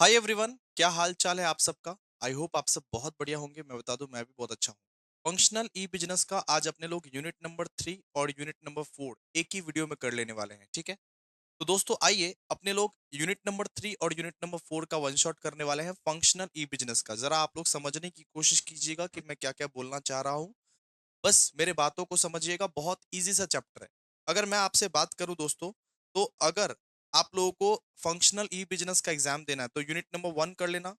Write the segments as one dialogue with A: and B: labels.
A: Hi everyone, क्या हाल चाल है आप सबका। आई होप आप सब बहुत बढ़िया होंगे। मैं बता दूं, मैं भी बहुत अच्छा हूँ। फंक्शनल ई बिजनेस का आज अपने लोग यूनिट नंबर 3 और यूनिट नंबर 4 एक ही वीडियो में कर लेने वाले हैं, ठीक है। तो दोस्तों आइए अपने लोग यूनिट नंबर 3 और यूनिट नंबर 4 का वन शॉट करने वाले हैं फंक्शनल ई बिजनेस का। जरा आप लोग समझने की कोशिश कीजिएगा कि मैं क्या क्या बोलना चाह रहा हूँ। बस मेरे बातों को समझिएगा, बहुत इजी सा चैप्टर है। अगर मैं आपसे बात करूं दोस्तों, तो अगर आप लोगों को फंक्शनल ई बिजनेस का एग्जाम देना है तो यूनिट नंबर 1 कर लेना,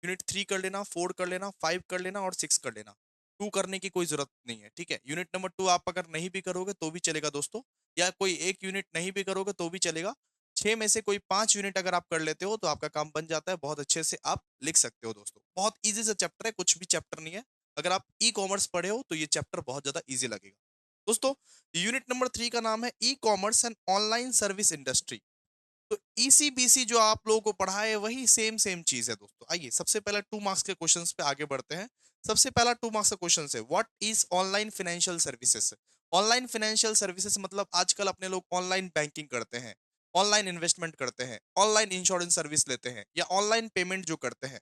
A: यूनिट 3 कर लेना, 4 कर लेना, 5 कर लेना और 6 कर लेना। 2 करने की कोई जरूरत नहीं है, ठीक है। यूनिट नंबर 2 आप अगर नहीं भी करोगे तो भी चलेगा दोस्तों, या कोई एक यूनिट नहीं भी करोगे तो भी चलेगा। 6 में से कोई 5 यूनिट अगर आप कर लेते हो तो आपका काम बन जाता है, बहुत अच्छे से आप लिख सकते हो दोस्तों। बहुत इजी सा चैप्टर है, कुछ भी चैप्टर नहीं है। अगर आप ई कॉमर्स पढ़े हो तो ये चैप्टर बहुत ज्यादा इजी लगेगा दोस्तों। यूनिट नंबर 3 का नाम है e commerce and online service industry. तो ईसीबीसी जो आप लोगों को पढ़ा है वही सेम सेम चीज है दोस्तों। आइए सबसे पहले 2 मार्क्स के क्वेश्चंस पे आगे बढ़ते हैं। सबसे पहला 2 मार्क्स का क्वेश्चन है, what is online financial services. Online financial services मतलब आजकल अपने लोग ऑनलाइन बैंकिंग करते हैं, ऑनलाइन इन्वेस्टमेंट करते हैं, ऑनलाइन इंश्योरेंस सर्विस लेते हैं या ऑनलाइन पेमेंट जो करते हैं।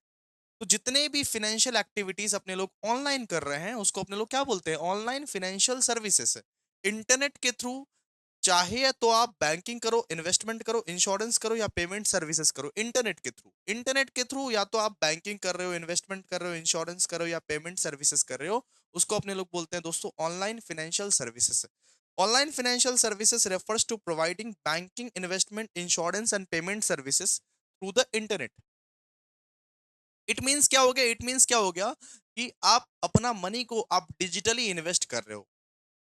A: तो जितने भी फाइनेंशियल एक्टिविटीज अपने लोग ऑनलाइन कर रहे हैं उसको अपने लोग क्या बोलते हैं, ऑनलाइन फाइनेंशियल सर्विसेज। इंटरनेट के थ्रू चाहे तो आप बैंकिंग करो, इन्वेस्टमेंट करो, इंश्योरेंस करो या पेमेंट सर्विसेज करो, इंटरनेट के थ्रू या तो आप बैंकिंग कर रहे हो, इन्वेस्टमेंट कर रहे हो, इंश्योरेंस कर रहे हो या पेमेंट सर्विसेज कर रहे हो, उसको अपने लोग बोलते हैं दोस्तों online financial services. Online financial services refers to providing banking, investment, insurance and payment services through the internet. It means क्या हो गया कि आप अपना मनी को आप डिजिटली इन्वेस्ट कर रहे हो।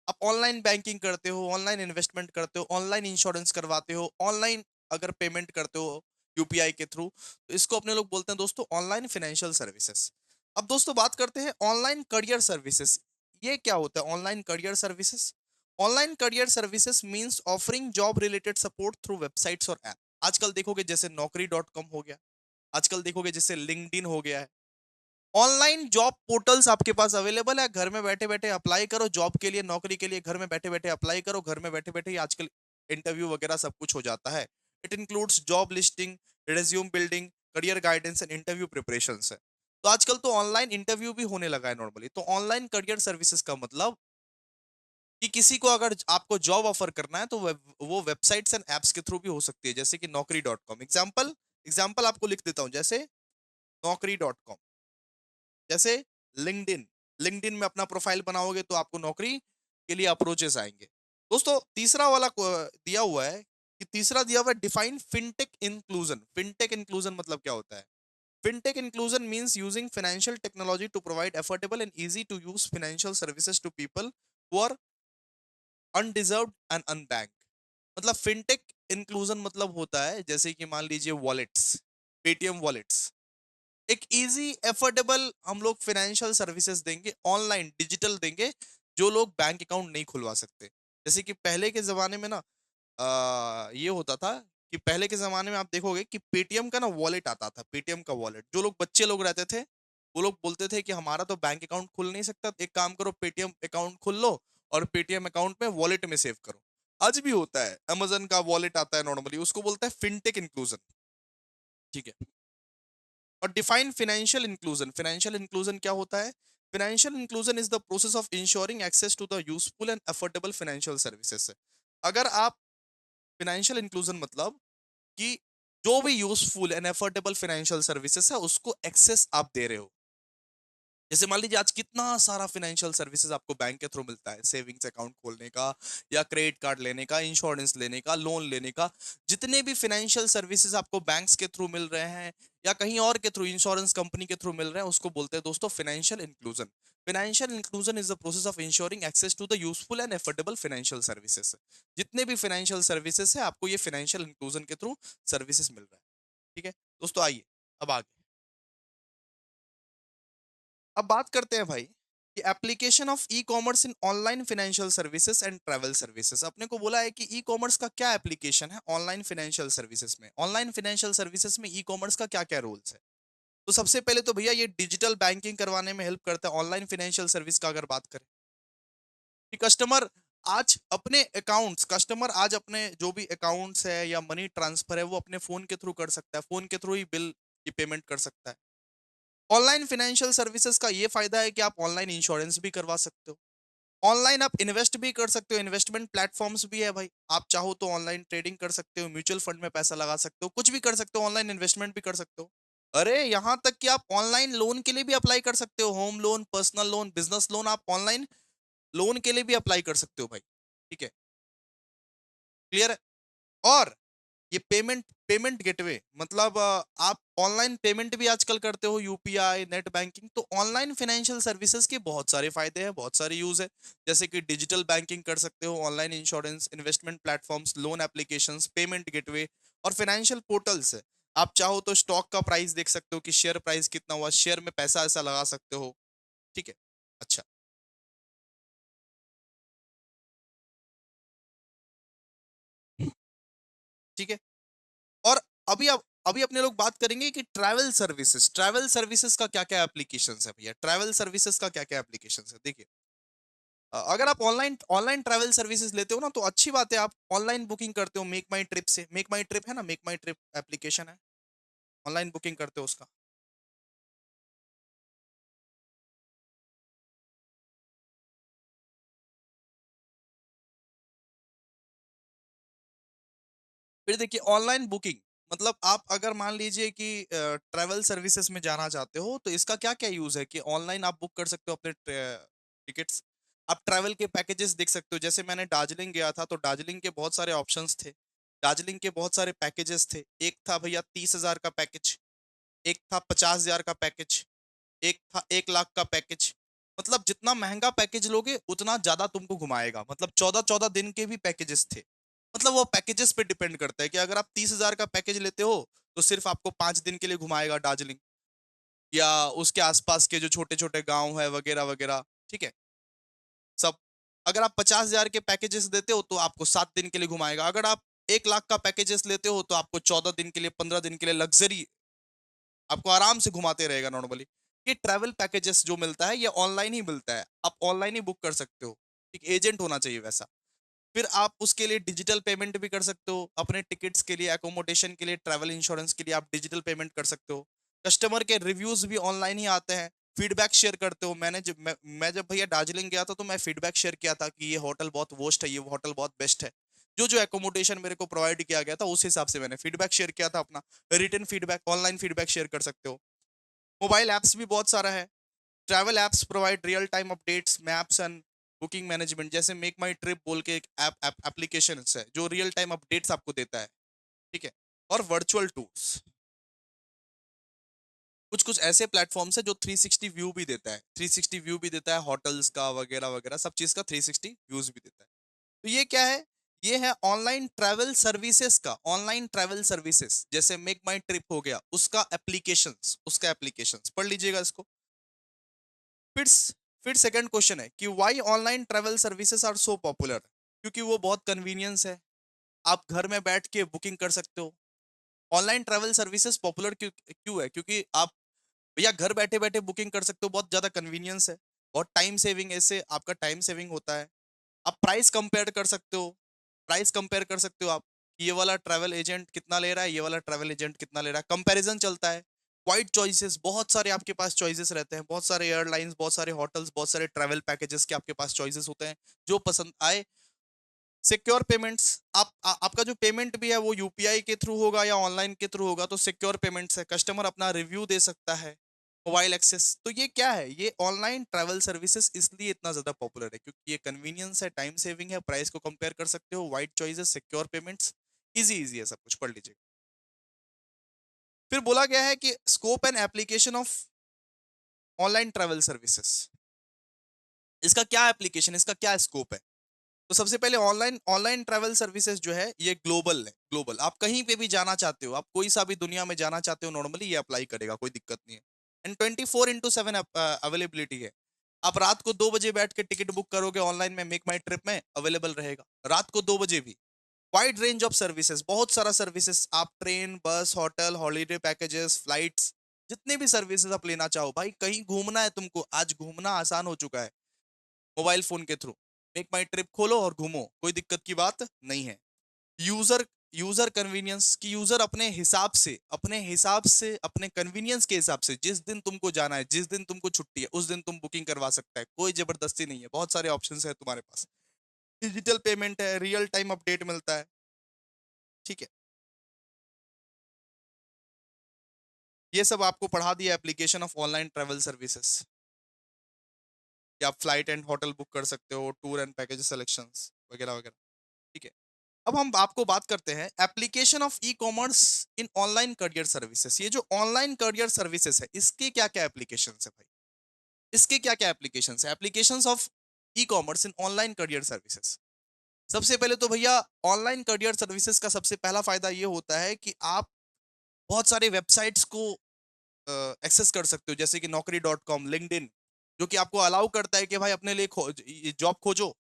A: आप ऑनलाइन बैंकिंग करते हो, ऑनलाइन इन्वेस्टमेंट करते हो, ऑनलाइन इंश्योरेंस करवाते हो, ऑनलाइन अगर पेमेंट करते हो यूपीआई के थ्रू, तो इसको अपने लोग बोलते हैं दोस्तों ऑनलाइन फाइनेंशियल सर्विसेज। अब दोस्तों बात करते हैं ऑनलाइन करियर सर्विसेज। ये क्या होता है online career services. Online career services means offering job related support through websites और ऐप। आजकल देखोगे जैसे नौकरी.com हो गया, आजकल देखोगे जैसे लिंक्डइन हो गया है। ऑनलाइन जॉब पोर्टल्स आपके पास अवेलेबल है, घर में बैठे बैठे अप्लाई करो जॉब के लिए, नौकरी के लिए घर में बैठे बैठे अप्लाई करो, घर में बैठे बैठे ही आजकल इंटरव्यू वगैरह सब कुछ हो जाता है। It includes job listing, resume building, career guidance and interview preparation है। तो आजकल तो ऑनलाइन इंटरव्यू भी होने लगा है नॉर्मली। तो ऑनलाइन करियर सर्विसेज का मतलब कि किसी को अगर आपको जॉब ऑफर करना है तो वो वेबसाइट्स एंड एप्स के थ्रू भी हो सकती है, जैसे कि नौकरी.com। एग्जाम्पल एग्जाम्पल आपको लिख देता हूं, जैसे नौकरी.com, जैसे लिंक्डइन। लिंक्डइन में अपना प्रोफाइल बनाओगे तो आपको नौकरी के लिए अप्रोचेस आएंगे। दोस्तों तीसरा वाला दिया हुआ है, कि तीसरा दिया हुआ है define fintech inclusion. Fintech inclusion मतलब क्या होता है। Fintech inclusion means using financial technology to provide affordable and easy to use financial services to people who are undeserved and unbank. मतलब फिनटेक इंक्लूजन मतलब होता है जैसे कि मान लीजिए वॉलेट्स, पेटीएम वॉलेट्स। एक इजी एफोर्डेबल हम लोग फाइनेंशियल सर्विसेज देंगे, ऑनलाइन डिजिटल देंगे, जो लोग बैंक अकाउंट नहीं खुलवा सकते। जैसे कि पहले के जमाने में ना ये होता था कि पहले के जमाने में आप देखोगे कि पेटीएम का ना वॉलेट आता था, पेटीएम का वॉलेट। जो लोग बच्चे लोग रहते थे वो लोग बोलते थे कि हमारा तो बैंक अकाउंट खुल नहीं सकता, एक काम करो पेटीएम अकाउंट खुल लो और पेटीएम अकाउंट में वॉलेट में सेव करो। आज भी होता है, अमेजन का वॉलेट आता है नॉर्मली, उसको बोलता है फिनटेक इंक्लूजन, ठीक है। और डिफाइन फाइनेंशियल इंक्लूजन क्या होता है। Financial inclusion is the process of insuring access to the useful and affordable financial services. अगर आप फाइनेंशियल इंक्लूजन मतलब कि जो भी useful and affordable financial services है उसको एक्सेस आप दे रहे हो। जैसे मान लीजिए आज कितना सारा फाइनेंशियल सर्विसेज आपको बैंक के थ्रू मिलता है, सेविंग्स अकाउंट खोलने का या क्रेडिट कार्ड लेने का, इंश्योरेंस लेने का, लोन लेने का। जितने भी फाइनेंशियल सर्विसेज आपको बैंक्स के थ्रू मिल रहे हैं या कहीं और के थ्रू, इंश्योरेंस कंपनी के थ्रू मिल रहे हैं, उसको बोलते हैं दोस्तों financial inclusion. Financial inclusion is the process of insuring access to the useful and affordable financial services. जितने भी फाइनेंशियल सर्विसेज है आपको ये फाइनेंशियल इंक्लूजन के थ्रू सर्विसेज मिल रहा है, ठीक है। दोस्तों आइए अब आगे, अब बात करते हैं भाई कि application of e commerce in online financial services and travel services. अपने को बोला है कि ई कॉमर्स का क्या एप्लीकेशन है ऑनलाइन फाइनेंशियल सर्विसेज में, ऑनलाइन फाइनेंशियल सर्विसेज में ई कॉमर्स का क्या क्या रोल्स है। तो सबसे पहले तो भैया ये डिजिटल बैंकिंग करवाने में हेल्प करता है। ऑनलाइन फाइनेंशियल सर्विस का अगर बात करें कि कस्टमर आज अपने जो भी अकाउंट्स है या मनी ट्रांसफर है वो अपने फोन के थ्रू कर सकता है, फोन के थ्रू ही बिल कि पेमेंट कर सकता है। ऑनलाइन फाइनेंशियल सर्विसेज का ये फायदा है कि आप ऑनलाइन इंश्योरेंस भी करवा सकते हो। ऑनलाइन आप इन्वेस्ट भी कर सकते हो, इन्वेस्टमेंट प्लेटफॉर्म्स भी है भाई। आप चाहो तो ऑनलाइन ट्रेडिंग कर सकते हो, म्यूचुअल फंड में पैसा लगा सकते हो, कुछ भी कर सकते हो, ऑनलाइन इन्वेस्टमेंट भी कर सकते हो। अरे यहाँ तक कि आप ऑनलाइन लोन के लिए भी अप्लाई कर सकते हो, home loan, personal loan, business loan, आप ऑनलाइन लोन के लिए भी अप्लाई कर सकते हो भाई। ठीक है, क्लियर है। और ये पेमेंट पेमेंट गेटवे मतलब आप ऑनलाइन पेमेंट भी आजकल करते हो, यूपीआई, नेट बैंकिंग। तो ऑनलाइन फाइनेंशियल सर्विसेज के बहुत सारे फायदे हैं, बहुत सारे यूज है। जैसे कि डिजिटल बैंकिंग कर सकते हो, online insurance, investment platforms, loan applications, payment gateway और फाइनेंशियल पोर्टल्स है। आप चाहो तो स्टॉक का प्राइस देख सकते हो कि शेयर प्राइस कितना हुआ, शेयर में पैसा ऐसा लगा सकते हो। ठीक है, अच्छा, ठीक है। और अभी अपने लोग बात करेंगे कि ट्रैवल सर्विसेज का क्या क्या एप्लीकेशंस है भैया, ट्रैवल सर्विसेज का क्या क्या एप्लीकेशंस है। देखिए, अगर आप ऑनलाइन ऑनलाइन ट्रैवल सर्विसेज लेते हो ना, तो अच्छी बात है, आप ऑनलाइन बुकिंग करते हो मेक माई ट्रिप से। मेक माई ट्रिप है ना, मेक माई ट्रिप एप्लीकेशन है, ऑनलाइन बुकिंग करते हो उसका। फिर देखिए, ऑनलाइन बुकिंग मतलब आप अगर मान लीजिए कि ट्रैवल सर्विसेज में जाना चाहते हो, तो इसका क्या क्या यूज है कि ऑनलाइन आप बुक कर सकते हो अपने टिकट्स। आप ट्रैवल के पैकेजेस देख सकते हो। जैसे मैंने दार्जिलिंग गया था, तो दार्जिलिंग के बहुत सारे ऑप्शंस थे, दार्जिलिंग के बहुत सारे पैकेजेस थे। एक था भैया 30,000 का पैकेज, एक था 50,000 का पैकेज, एक था 1 लाख का पैकेज। मतलब जितना महंगा पैकेज लोगे उतना ज्यादा तुमको घुमाएगा। मतलब 14-14 दिन के भी पैकेजेस थे। मतलब वो पैकेजेस पे डिपेंड करता है कि अगर आप 30,000 का पैकेज लेते हो, तो सिर्फ आपको 5 दिन के लिए घुमाएगा दार्जिलिंग या उसके आसपास के जो छोटे छोटे गांव है वगैरह वगैरह। ठीक है, सब। अगर आप 50,000 के पैकेजेस देते हो, तो आपको 7 दिन के लिए घुमाएगा। अगर आप 1 लाख का पैकेजेस लेते हो, तो आपको 14 दिन के लिए, 15 दिन के लिए लग्जरी आपको आराम से घुमाते रहेगा नॉर्मली। ये ट्रैवल पैकेजेस जो मिलता है, ये ऑनलाइन ही मिलता है, आप ऑनलाइन ही बुक कर सकते हो। एक एजेंट होना चाहिए वैसा। फिर आप उसके लिए डिजिटल पेमेंट भी कर सकते हो, अपने टिकट्स के लिए, एकोमोडेशन के लिए, ट्रैवल इंश्योरेंस के लिए आप डिजिटल पेमेंट कर सकते हो। कस्टमर के रिव्यूज भी ऑनलाइन ही आते हैं, फीडबैक शेयर करते हो। मैं जब भैया दार्जिलिंग गया था, तो मैं फीडबैक शेयर किया था कि ये होटल बहुत वर्स्ट है, ये होटल बहुत बेस्ट है। जो जो एकोमोडेशन मेरे को प्रोवाइड किया गया था, उस हिसाब से मैंने फीडबैक शेयर किया था अपना। Return feedback, online feedback share कर सकते हो। मोबाइल ऐप्स भी बहुत सारा है। Travel apps provide real time updates, maps and booking management. जैसे मेक माई ट्रिप बोल के एक एप्लीकेशन है जो रियल टाइम अपडेट्स आपको देता है। ठीक है। और वर्चुअल टूर्स, कुछ कुछ ऐसे प्लेटफॉर्म्स है जो 360 व्यू भी देता है, 360 व्यू भी देता है होटल्स का वगैरह वगैरह, सब चीज का 360 व्यूज भी देता है। तो ये क्या है, ये है ऑनलाइन ट्रैवल सर्विसेज का। ऑनलाइन ट्रैवल सर्विसेज जैसे मेक माई ट्रिप हो गया, उसका एप्लीकेशंस पढ़ लीजिएगा इसको। फिर फिर सेकंड क्वेश्चन है कि why online travel services are so popular. क्योंकि वो बहुत कन्वीनियंस है, आप घर में बैठ के बुकिंग कर सकते हो। ऑनलाइन ट्रैवल सर्विसेज पॉपुलर क्यों क्यों है, क्योंकि आप भैया घर बैठे बैठे बुकिंग कर सकते हो, बहुत ज्यादा कन्वीनियंस है, बहुत टाइम सेविंग, ऐसे आपका टाइम सेविंग होता है। आप प्राइस कंपेयर कर सकते हो, प्राइस कंपेयर कर सकते हो आप कि ये वाला ट्रैवल एजेंट कितना ले रहा है, ये वाला ट्रैवल एजेंट कितना ले रहा है, कंपैरिजन चलता है। वाइड चॉइसेस, बहुत सारे आपके पास चॉइसेस रहते हैं, बहुत सारे एयरलाइंस, बहुत सारे होटल्स, बहुत सारे ट्रैवल पैकेजेस के आपके पास चॉइसेस होते हैं, जो पसंद आए। सिक्योर पेमेंट्स, आपका जो पेमेंट भी है वो यूपीआई के थ्रू होगा या ऑनलाइन के थ्रू होगा, तो सिक्योर पेमेंट्स है, कस्टमर अपना रिव्यू दे सकता है। मोबाइल एक्सेस, तो ये क्या है, ये ऑनलाइन ट्रैवल सर्विसेज इसलिए इतना ज्यादा पॉपुलर है क्योंकि ये कन्वीनियंस है, टाइम सेविंग है, प्राइस को कंपेयर कर सकते हो, wide choices, secure payments, easy easy है सब कुछ, पढ़ लीजिए। फिर बोला गया है कि scope and application of online travel services, इसका क्या एप्लीकेशन, इसका क्या स्कोप है। तो सबसे पहले ऑनलाइन ऑनलाइन ट्रैवल सर्विसेज जो है ये ग्लोबल है। ग्लोबल, आप कहीं पे भी जाना चाहते हो, आप कोई सा भी दुनिया में जाना चाहते हो, नॉर्मली ये अप्लाई करेगा, कोई दिक्कत नहीं है। एंड 24/7 अवेलेबिलिटी है। आप रात को 2 बजे बैठ के टिकट बुक करोगे ऑनलाइन में, मेक माई ट्रिप में अवेलेबल रहेगा रात को 2 बजे भी। वाइड रेंज ऑफ सर्विसेज, बहुत सारा सर्विसेज, आप ट्रेन, बस, होटल, हॉलीडे पैकेजेस, फ्लाइट्स, जितने भी सर्विसेज आप लेना चाहो भाई। कहीं घूमना है तुमको, आज घूमना आसान हो चुका है मोबाइल फोन के थ्रू। मेक माई ट्रिप खोलो और घूमो, कोई दिक्कत की बात नहीं है। यूजर यूजर कन्वीनियंस कि यूजर अपने हिसाब से अपने कन्वीनियंस के हिसाब से जिस दिन तुमको जाना है, जिस दिन तुमको छुट्टी है, उस दिन तुम बुकिंग करवा सकता है। कोई जबरदस्ती नहीं है, बहुत सारे ऑप्शंस है तुम्हारे पास। डिजिटल पेमेंट है, रियल टाइम अपडेट मिलता है। ठीक है, ये सब आपको पढ़ा दिया application of online travel services, कि आप फ्लाइट एंड होटल बुक कर सकते हो, टूर एंड पैकेज सिलेक्शंस वगैरह वगैरह। ठीक है, अब हम आपको बात करते हैं application of e commerce in online career services. ये जो ऑनलाइन करियर सर्विसेज है, इसके क्या क्या एप्लीकेशन है भाई? इसके क्या क्या एप्लीकेशन है? Application of e commerce in online career services. सबसे पहले तो भैया, ऑनलाइन करियर सर्विसेज का सबसे पहला फायदा ये होता है कि आप बहुत सारे वेबसाइट्स को एक्सेस कर सकते हो, जैसे कि नौकरी डॉट कॉम, लिंक्डइन, जो कि आपको अलाउ करता है कि भाई अपने लिए जॉब खोजो।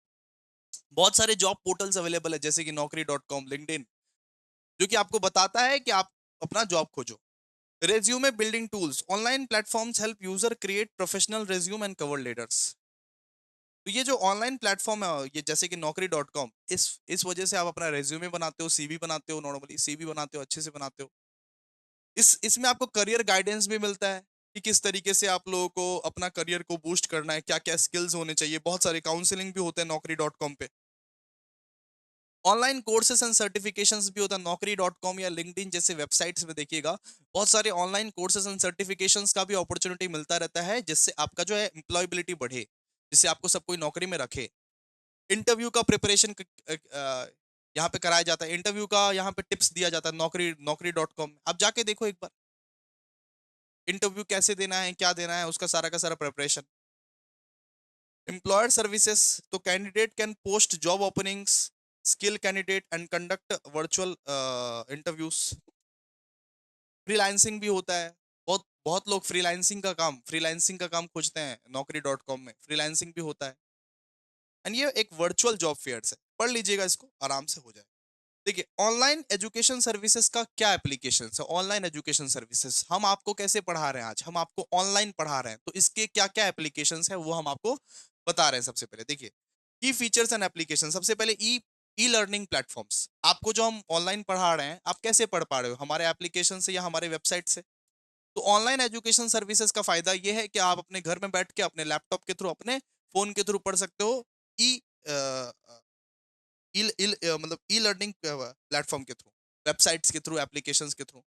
A: बहुत सारे जॉब पोर्टल्स अवेलेबल है, जैसे कि नौकरी डॉट कॉम, लिंक्डइन, जो कि आपको बताता है कि आप अपना जॉब खोजो। Resume building tools, online platforms help user create professional resume and cover letters. तो ये जो ऑनलाइन प्लेटफॉर्म है, ये जैसे कि नौकरी डॉट कॉम, इस वजह से आप अपना रेज्यूमे बनाते हो, सीवी बनाते हो, नॉर्मली सीवी बनाते हो, अच्छे से बनाते हो। इसमें आपको करियर गाइडेंस भी मिलता है कि किस तरीके से आप लोगों को अपना करियर को बूस्ट करना है, क्या क्या स्किल्स होने चाहिए। बहुत सारे काउंसलिंग भी होते हैं नौकरी डॉट कॉम पे। ऑनलाइन कोर्सेज एंड सर्टिफिकेशंस भी होता है नौकरी डॉट कॉम या लिंक्डइन जैसे वेबसाइट्स में। देखिएगा, बहुत सारे ऑनलाइन कोर्सेज एंड सर्टिफिकेशंस का भी अपॉर्चुनिटी मिलता रहता है, जिससे आपका जो है एम्प्लॉयबिलिटी बढ़े, जिससे आपको सब कोई नौकरी में रखे। इंटरव्यू का प्रिपरेशन यहाँ पे कराया जाता है, इंटरव्यू का यहाँ पे टिप्स दिया जाता है नौकरी नौकरी डॉट कॉम। आप जाके देखो एक बार, इंटरव्यू कैसे देना है, क्या देना है, उसका सारा का सारा प्रिपरेशन। एम्प्लॉयर सर्विसेज, तो candidate can post job openings, skill candidate and conduct virtual interviews. Freelancing भी होता है, बहुत बहुत लोग फ्रीलांसिंग का काम खोजते हैं नौकरी डॉट कॉम में, फ्रीलांसिंग भी होता है। एंड ये एक वर्चुअल जॉब फेयर्स है, पढ़ लीजिएगा इसको, आराम से हो जाए। देखिए, ऑनलाइन एजुकेशन सर्विसेज का क्या एप्लीकेशन है। ऑनलाइन एजुकेशन सर्विसेज हम आपको कैसे पढ़ा रहे हैं, आज हम आपको ऑनलाइन पढ़ा रहे हैं, तो इसके क्या क्या एप्लीकेशन है वो हम आपको बता रहे हैं। सबसे पहले देखिए, की फीचर्स एंड एप्लीकेशन। सबसे पहले ई ई लर्निंग प्लेटफॉर्म्स। आपको जो हम ऑनलाइन पढ़ा रहे हैं, आप कैसे पढ़ पा रहे हो, हमारे एप्लीकेशन से या हमारे वेबसाइट से। तो ऑनलाइन एजुकेशन सर्विसेज का फायदा ये है कि आप अपने घर में बैठ के अपने लैपटॉप के थ्रू, अपने फोन के थ्रू पढ़ सकते हो। ई मतलब ई लर्निंग प्लेटफॉर्म के थ्रू, वेबसाइट्स के थ्रू, एप्लीकेशंस के थ्रू।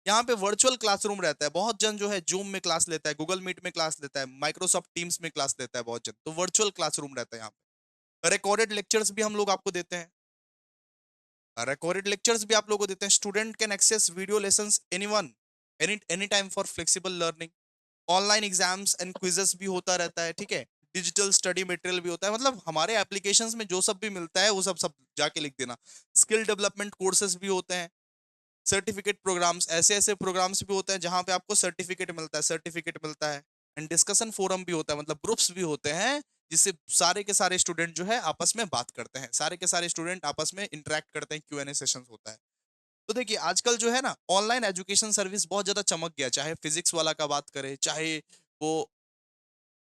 A: यहाँ पे वर्चुअल क्लासरूम रहता है, बहुत जन जो है जूम में क्लास लेता है, गूगल मीट में क्लास लेता है, माइक्रोसॉफ्ट टीम्स में क्लास लेता है बहुत जन, तो वर्चुअल क्लासरूम रहता है यहाँ पे। रिकॉर्डेड लेक्चर्स भी हम लोग आपको देते हैं, रिकॉर्डेड लेक्चर्स भी आप लोगों को देते हैं। Student can access video lessons anyone, any time for flexible learning. Online exams and quizzes भी होता रहता है, ठीक है। डिजिटल स्टडी मटेरियल भी होता है, मतलब हमारे एप्लीकेशंस में जो सब भी मिलता है वो सब सब जाके लिख देना। स्किल डेवलपमेंट कोर्सेज भी होते हैं, सर्टिफिकेट प्रोग्राम्स, ऐसे ऐसे प्रोग्राम्स भी होते हैं जहां पे आपको सर्टिफिकेट मिलता है। एंड डिस्कशन फोरम भी होता है, मतलब ग्रुप्स भी होते हैं, जिससे सारे के सारे स्टूडेंट जो है आपस में बात करते हैं, सारे के सारे स्टूडेंट आपस में इंटरेक्ट करते हैं, Q&A सेशंस होता है। तो देखिए, आजकल जो है ना, ऑनलाइन एजुकेशन सर्विस बहुत ज्यादा चमक गया, चाहे फिजिक्स वाला का बात करें, चाहे वो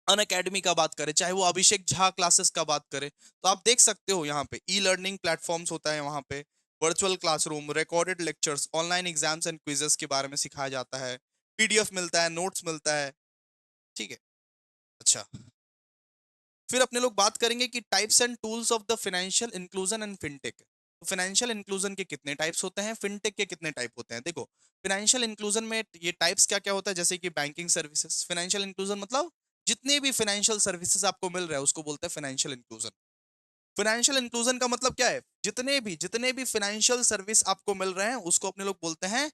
A: अन अकेडमी का बात करें, चाहे वो अभिषेक झा क्लासेस का बात करें। तो आप देख सकते हो यहाँ पे ई लर्निंग प्लेटफॉर्म्स होता है, वहाँ पे virtual classroom, recorded lectures, online exams and quizzes के बारे में सिखाया जाता है, पीडीएफ मिलता है, नोट्स मिलता है। ठीक है, अच्छा, फिर अपने लोग बात करेंगे कि types and tools of the financial inclusion and fintech. तो फाइनेंशियल इंक्लूजन के कितने टाइप्स होते हैं, फिनटेक के कितने टाइप होते हैं। देखो, फाइनेंशियल इंक्लूजन में ये टाइप्स क्या क्या होता है, जैसे कि बैंकिंग सर्विसेज। फाइनेंशियल इंक्लूजन मतलब जितने भी फाइनेंशियल सर्विसेज आपको मिल रहा है उसको बोलते हैं फाइनेंशियल इंक्लूजन। फाइनेंशियल इंक्लूजन का मतलब क्या है, जितने भी फाइनेंशियल सर्विस आपको मिल रहे हैं उसको अपने लोग बोलते हैं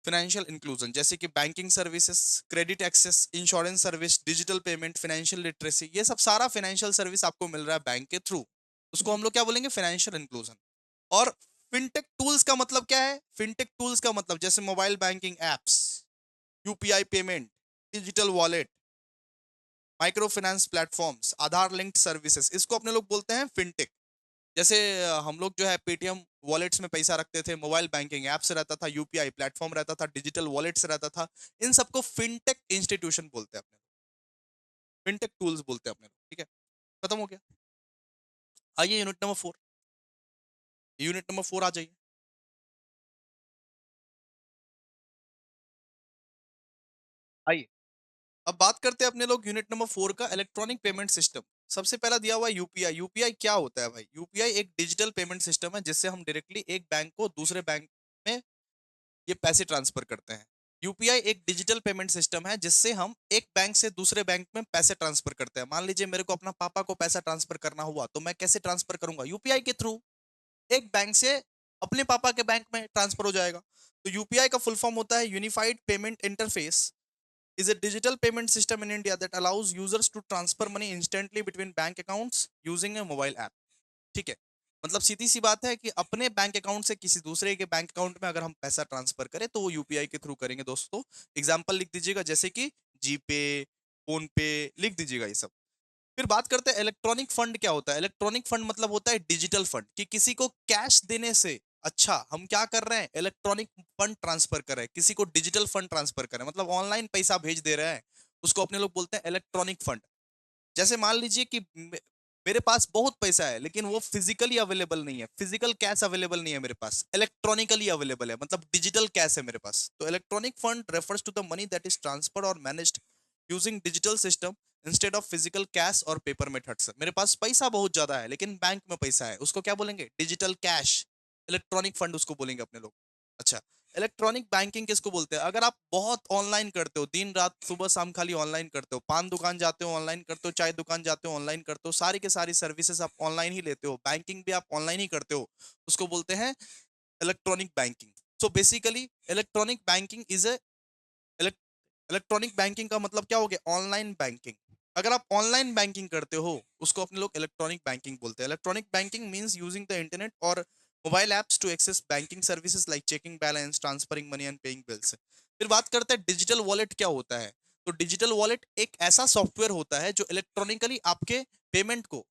A: फाइनेंशियल इंक्लूजन। जैसे कि banking services, credit access, insurance service, digital payment, financial literacy, ये सब सारा फाइनेंशियल सर्विस आपको मिल रहा है बैंक के थ्रू, उसको हम लोग क्या बोलेंगे, फाइनेंशियल इंक्लूजन। और फिनटेक टूल्स का मतलब क्या है, फिनटेक टूल्स का मतलब जैसे mobile banking apps, UPI payment, digital wallet, micro finance platforms, Aadhaar linked services, इसको अपने लोग बोलते हैं फिनटेक। जैसे हम लोग जो है पेटीएम वॉलेट्स में पैसा रखते थे, मोबाइल बैंकिंग ऐप से रहता था, यूपीआई प्लेटफॉर्म रहता था, डिजिटल वॉलेट से रहता था, इन सबको फिनटेक इंस्टीट्यूशन बोलते हैं अपने, फिनटेक टूल्स बोलते हैं अपने। ठीक है, खत्म हो गया। आइए यूनिट नंबर 4। यूनिट नंबर 4 आ जाइए। आइए, अब बात करते हैं अपने लोग यूनिट नंबर 4 का, इलेक्ट्रॉनिक पेमेंट सिस्टम। सबसे पहला दिया हुआ है यूपीआई। यूपीआई क्या होता है भाई? यूपीआई एक डिजिटल पेमेंट सिस्टम है जिससे हम डायरेक्टली एक बैंक को दूसरे बैंक में ये पैसे ट्रांसफर करते हैं। यूपीआई एक डिजिटल पेमेंट सिस्टम है जिससे हम एक बैंक से दूसरे बैंक में पैसे ट्रांसफर करते हैं। मान लीजिए मेरे को अपना पापा को पैसा ट्रांसफर करना हुआ तो मैं कैसे ट्रांसफर करूंगा? यूपीआई के थ्रू। एक बैंक से अपने पापा के बैंक में ट्रांसफर हो जाएगा। तो यूपीआई का फुल फॉर्म होता है unified payment interface, is a digital payment system in India that allows users to transfer money instantly between bank accounts using a mobile app। ठीक है, मतलब सीधी सी बात है कि अपने बैंक अकाउंट से किसी दूसरे के बैंक अकाउंट में अगर हम पैसा ट्रांसफर करें तो वो यूपीआई के थ्रू करेंगे दोस्तों। एग्जांपल लिख दीजिएगा, जैसे कि जीपे, फोन पे, लिख दीजिएगा ये सब। फिर बात करते हैं इलेक्ट्रॉनिक फंड क्या होता है। इलेक्ट्रॉनिक फंड मतलब होता है डिजिटल फंड, कि किसी को कैश देने से अच्छा हम क्या कर रहे हैं? इलेक्ट्रॉनिक फंड ट्रांसफर कर रहे हैं, किसी को डिजिटल फंड ट्रांसफर कर रहे हैं, मतलब ऑनलाइन पैसा भेज दे रहे हैं। उसको अपने लोग बोलते हैं इलेक्ट्रॉनिक फंड। जैसे मान लीजिए कि मेरे पास बहुत पैसा है लेकिन वो फिजिकली अवेलेबल नहीं है, फिजिकल कैश अवेलेबल नहीं है मेरे पास, इलेक्ट्रॉनिकली अवेलेबल है, मतलब डिजिटल कैश है मेरे पास। तो electronic fund refers to the money that is transferred और managed using digital system instead of physical cash और पेपर मेथड्स। मेरे पास पैसा बहुत ज्यादा है लेकिन बैंक में पैसा है, उसको क्या बोलेंगे? Digital cash. इलेक्ट्रॉनिक फंड उसको बोलेंगे अपने लोग। अच्छा, इलेक्ट्रॉनिक बैंकिंग किसको बोलते हैं? अगर आप बहुत ऑनलाइन करते हो, दिन रात सुबह शाम खाली ऑनलाइन करते हो, पान दुकान जाते हो ऑनलाइन करते हो, चाय दुकान जाते हो ऑनलाइन करते हो, सारी के सारी सर्विसेज आप ऑनलाइन ही लेते हो, बैंकिंग भी आप ऑनलाइन ही करते हो, उसको बोलते हैं electronic banking. So basically electronic banking is a, electronic banking का मतलब क्या हो गया? Online banking. अगर आप ऑनलाइन बैंकिंग करते हो उसको अपने लोग इलेक्ट्रॉनिक बैंकिंग बोलते हैं। Electronic banking means using the internet और mobile apps to access banking services like checking balance, transferring money and paying bills. फिर बात करते हैं डिजिटल वॉलेट क्या होता है। तो डिजिटल वॉलेट एक ऐसा सॉफ्टवेयर होता है जो इलेक्ट्रॉनिकली आपके पेमेंट को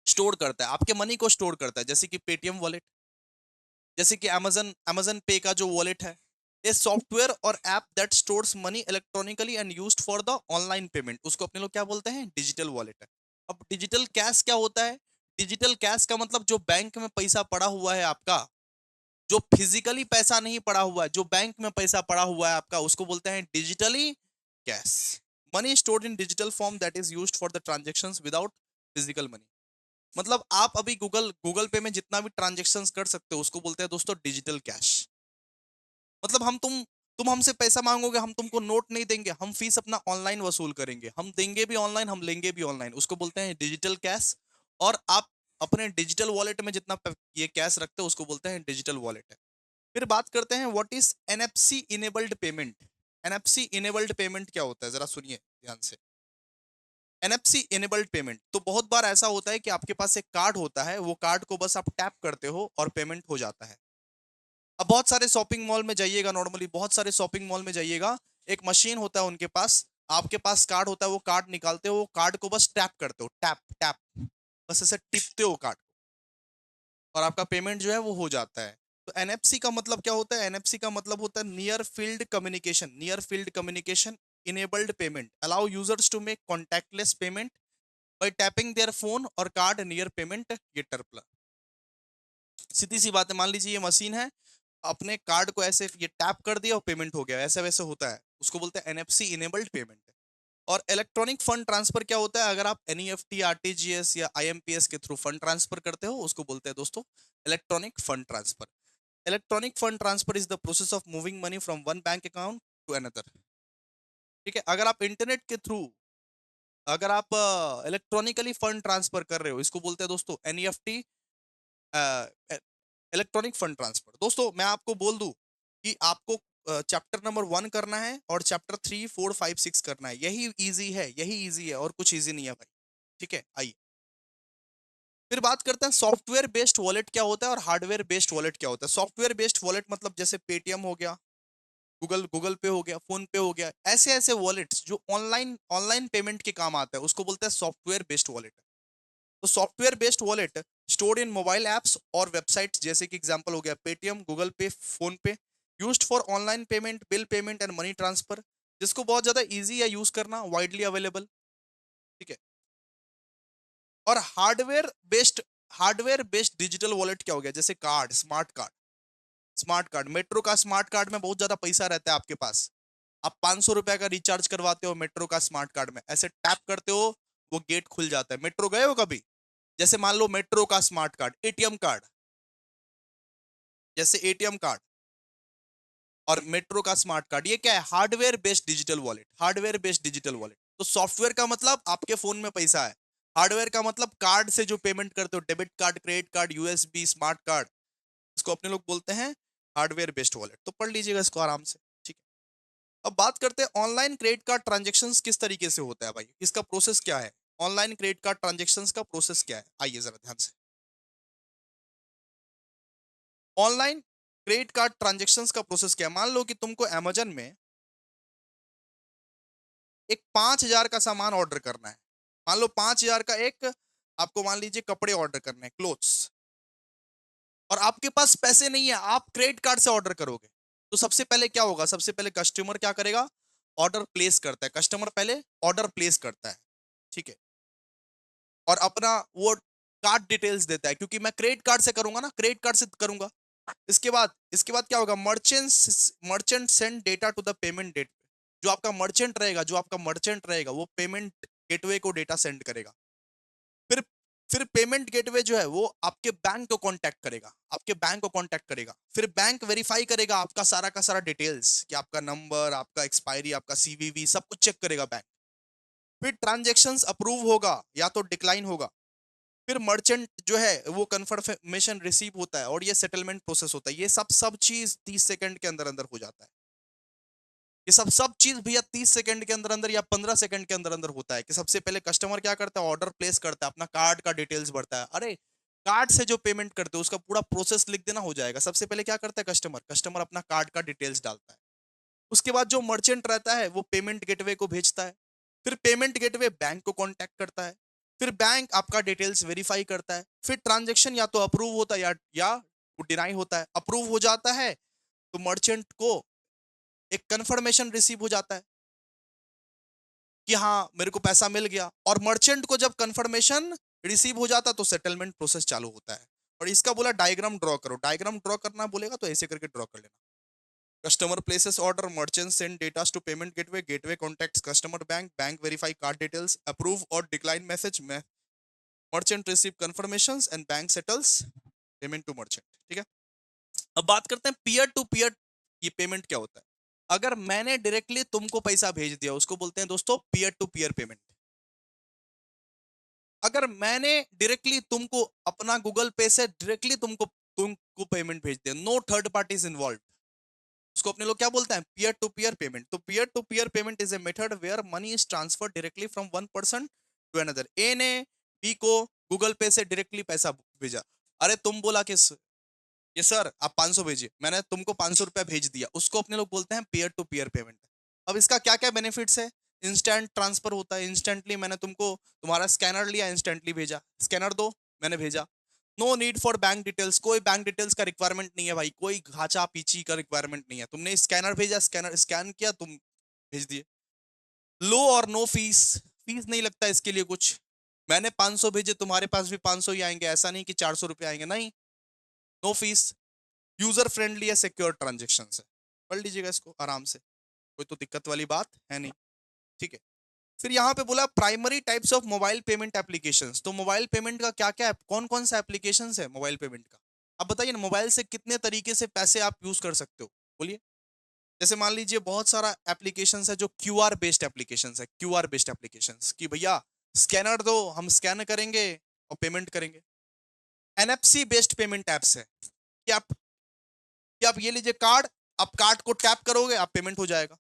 A: स्टोर करता है, आपके मनी को स्टोर करता है, जैसे कि पेटीएम वॉलेट, जैसे कि अमेजन अमेजन पे का जो वॉलेट है। ए सॉफ्टवेयर और app that stores money electronically and used for the online payment, उसको अपने लोग क्या बोलते हैं? डिजिटल वॉलेट है। अब डिजिटल कैश क्या होता है? डिजिटल कैश का मतलब जो बैंक में पैसा पड़ा हुआ है आपका, जो फिजिकली पैसा नहीं पड़ा हुआ है, जो बैंक में पैसा पड़ा हुआ है आपका, उसको बोलते हैं digitally cash. Money stored in digital form that is used for the transactions without physical money. मतलब आप अभी गूगल गूगल पे में जितना भी ट्रांजेक्शन्स कर सकते हो उसको बोलते हैं दोस्तों डिजिटल कैश। मतलब तुम हमसे पैसा मांगोगे, हम तुमको नोट नहीं देंगे, हम फीस अपना ऑनलाइन वसूल करेंगे, हम देंगे भी ऑनलाइन, हम लेंगे भी ऑनलाइन, उसको बोलते हैं डिजिटल कैश। और आप अपने डिजिटल वॉलेट में जितना ये कैश रखते हो उसको बोलते हैं डिजिटल वॉलेट है। फिर बात करते हैं what is NFC enabled payment. NFC enabled payment क्या होता है, जरा सुनिए ध्यान से। एनएफसी इनेबल्ड पेमेंट, तो बहुत बार ऐसा होता है कि आपके पास एक कार्ड होता है, वो कार्ड को बस आप टैप करते हो और पेमेंट हो जाता है। अब बहुत सारे शॉपिंग मॉल में जाइएगा, नॉर्मली बहुत सारे शॉपिंग मॉल में जाइएगा, एक मशीन होता है उनके पास, आपके पास कार्ड होता है, वो कार्ड निकालते हो, वो कार्ड को बस टैप करते हो, टैप टैप, बस ऐसे टिपते हो कार्ड और आपका पेमेंट जो है वो हो जाता है। तो एनएफसी का मतलब क्या होता है? एनएफसी का मतलब होता है near field communication. Near field communication enabled payment allow users to make contactless payment by tapping their phone और कार्ड नियर पेमेंट गेटर। सीधी सी बात है, मान लीजिए ये मशीन है, अपने कार्ड को ऐसे ये टैप कर दिया और पेमेंट हो गया, ऐसे वैसे होता है, उसको बोलते हैं एनएफसी इनेबल्ड पेमेंट। और इलेक्ट्रॉनिक फंड ट्रांसफर क्या होता है? अगर आप एनईएफटी, आरटीजीएस या आईएमपीएस के थ्रू फंड ट्रांसफर करते हो उसको बोलते हैं दोस्तों electronic fund transfer. Electronic fund transfer is the process of moving money from one bank account to another. ठीक है, अगर आप इंटरनेट के थ्रू, अगर आप इलेक्ट्रॉनिकली फंड ट्रांसफर कर रहे हो, इसको बोलते हैं दोस्तों एनईएफटी, इलेक्ट्रॉनिक फंड ट्रांसफर। दोस्तों मैं आपको बोल दूं कि आपको चैप्टर नंबर 1 करना है और चैप्टर 3, 4, 5, 6 करना है, यही इजी है, यही इजी है और कुछ इजी नहीं है भाई। ठीक है, आइए फिर बात करते हैं सॉफ्टवेयर बेस्ड वॉलेट क्या होता है और हार्डवेयर बेस्ड वॉलेट क्या होता है। सॉफ्टवेयर बेस्ड वॉलेट मतलब जैसे पेटीएम हो गया, गूगल गूगल पे हो गया, फोन पे हो गया, ऐसे ऐसे वॉलेट्स जो ऑनलाइन ऑनलाइन पेमेंट के काम आता है उसको बोलते हैं सॉफ्टवेयर बेस्ड वॉलेट। तो software based wallet stored in mobile apps और वेबसाइट्स, जैसे कि एग्जांपल हो गया पेटीएम, गूगल पे, फोन पे, used for online payment, bill payment and money transfer, जिसको बहुत ज्यादा इजी है यूज करना, वाइडली अवेलेबल। ठीक है, और hardware based hardware based digital wallet क्या हो गया? जैसे card, smart card, smart card, metro का स्मार्ट कार्ड में बहुत ज्यादा पैसा रहता है आपके पास। आप 500 रुपए का रिचार्ज करवाते हो मेट्रो का स्मार्ट कार्ड में, ऐसे टैप करते हो, वो गेट खुल जाता है। मेट्रो गए हो कभी? जैसे मान लो मेट्रो का स्मार्ट कार्ड, एटीएम कार्ड, जैसे एटीएम कार्ड और मेट्रो का स्मार्ट कार्ड, ये क्या है? Hardware based digital wallet, hardware based digital wallet. तो सॉफ्टवेयर का मतलब आपके फोन में पैसा है, हार्डवेयर का मतलब कार्ड से जो पेमेंट करते हो, debit card, credit card, USB, smart card, इसको अपने लोग बोलते हैं हार्डवेयर बेस्ड वॉलेट। तो पढ़ लीजिएगा इसको आराम से, ठीक है। अब बात करते हैं ऑनलाइन क्रेडिट कार्ड ट्रांजेक्शन्स किस तरीके से होता है भाई, इसका प्रोसेस क्या है? ऑनलाइन क्रेडिट कार्ड ट्रांजेक्शन्स का प्रोसेस क्या है, आइए जरा ध्यान से। ऑनलाइन क्रेडिट कार्ड ट्रांजेक्शन्स का प्रोसेस क्या है? मान लो कि तुमको अमेजन में एक 5,000 का सामान ऑर्डर करना है। मान लो 5,000 का एक, आपको मान लीजिए कपड़े ऑर्डर करने हैं, क्लोथ्स, और आपके पास पैसे नहीं है, आप क्रेडिट कार्ड से ऑर्डर करोगे। तो सबसे पहले क्या होगा? सबसे पहले कस्टमर क्या करेगा? ऑर्डर प्लेस करता है, कस्टमर पहले ऑर्डर प्लेस करता है, ठीक है, और अपना वो कार्ड डिटेल्स देता है, क्योंकि मैं क्रेडिट कार्ड से करूंगा ना, क्रेडिट कार्ड से करूंगा। इसके बाद क्या होगा? Merchant send data to the payment gateway. जो आपका मर्चेंट रहेगा वो पेमेंट गेटवे को डेटा सेंड करेगा। फिर फिर पेमेंट गेटवे जो है वो आपके बैंक को कांटेक्ट करेगा, आपके बैंक को कांटेक्ट करेगा। फिर बैंक वेरीफाई करेगा आपका सारा का सारा डिटेल्स, कि आपका नंबर, आपका एक्सपायरी, आपका सीवीवी, सब कुछ चेक करेगा बैंक। फिर ट्रांजेक्शन्स अप्रूव होगा या तो डिक्लाइन होगा। फिर मर्चेंट जो है वो कंफर्मेशन रिसीव होता है और ये सेटलमेंट प्रोसेस होता है। ये सब सब चीज 30 सेकंड के अंदर अंदर हो जाता है। ये सब सब चीज भैया 30 सेकंड के अंदर अंदर या 15 सेकंड के अंदर अंदर होता है। कि सबसे पहले कस्टमर क्या करता है? ऑर्डर प्लेस करता है, अपना कार्ड का डिटेल्स भरता है। अरे कार्ड से जो पेमेंट करते हो उसका पूरा प्रोसेस लिख देना, हो जाएगा। सबसे पहले क्या करता है कस्टमर? कस्टमर अपना कार्ड का डिटेल्स डालता है। उसके बाद जो मर्चेंट रहता है वो पेमेंट गेटवे को भेजता है। फिर पेमेंट गेटवे बैंक को कांटेक्ट करता है। फिर बैंक आपका डिटेल्स वेरीफाई करता है। फिर ट्रांजैक्शन या तो अप्रूव होता है या वो डिनाई होता है। अप्रूव हो जाता है तो मर्चेंट को एक कंफर्मेशन रिसीव हो जाता है कि हाँ मेरे को पैसा मिल गया। और मर्चेंट को जब कंफर्मेशन रिसीव हो जाता तो सेटलमेंट प्रोसेस चालू होता है। और इसका बोला डायग्राम ड्रॉ करो, डायग्राम ड्रॉ करना बोलेगा तो ऐसे करके ड्रॉ कर लेना। Customer places order, merchant send data to payment gateway, gateway contacts customer bank, bank verify card details, approve or decline message, merchant receive confirmations and bank settles payment to merchant। ठीक है। अब बात करते हैं peer to peer, ये payment क्या होता है? अगर मैंने डायरेक्टली तुमको पैसा भेज दिया उसको बोलते हैं दोस्तों पीयर टू पीयर पेमेंट। अगर मैंने डायरेक्टली तुमको अपना गूगल पे से डायरेक्टली तुमको पेमेंट भेज दिया, नो थर्ड पार्टीज इन्वॉल्व, उसको अपने लोग क्या बोलते हैं? Peer to peer payment. तो peer to peer payment is a method where money is transfer directly from one person to another. A ने बी को गूगल पे से डायरेक्टली पैसा भेजा। अरे तुम बोला कि ये सर आप 500 भेजिए, मैंने तुमको 500 रुपया भेज दिया, उसको अपने लोग बोलते हैं पीयर टू पीयर पेमेंट। अब इसका क्या क्या बेनिफिट्स है? इंस्टेंट ट्रांसफर होता है, इंस्टेंटली मैंने तुमको तुम्हारा स्कैनर लिया, इंस्टेंटली भेजा, स्कैनर दो, मैंने भेजा। No need for bank details, कोई बैंक डिटेल्स का रिक्वायरमेंट नहीं है भाई, कोई घाचा पीची का रिक्वायरमेंट नहीं है। तुमने स्कैनर भेजा, स्कैनर स्कैन किया, तुम भेज दिए। लो और नो फीस, फीस नहीं लगता इसके लिए कुछ। मैंने 500 भेजे, तुम्हारे पास भी 500 ही आएंगे, ऐसा नहीं कि 400 रुपये आएंगे, नहीं। नो फीस, यूजर फ्रेंडली है, सिक्योर ट्रांजेक्शन है। पढ़ लीजिएगा इसको आराम से, कोई तो दिक्कत वाली बात है नहीं, ठीक है। फिर यहाँ पे बोला primary types of mobile payment applications. तो मोबाइल पेमेंट का क्या क्या, कौन कौन सा एप्लीकेशंस है मोबाइल पेमेंट का? आप बताइए ना, मोबाइल से कितने तरीके से पैसे आप यूज कर सकते हो, बोलिए। जैसे मान लीजिए बहुत सारा एप्लीकेशंस है जो क्यूआर बेस्ड एप्लीकेशंस है, क्यूआर बेस्ड एप्लीकेशंस, कि भैया स्कैनर दो, हम स्कैन करेंगे और पेमेंट करेंगे। एनएफसी बेस्ड पेमेंट एप्स है कि आप ये लीजिए कार्ड, आप कार्ड को टैप करोगे, आप पेमेंट हो जाएगा।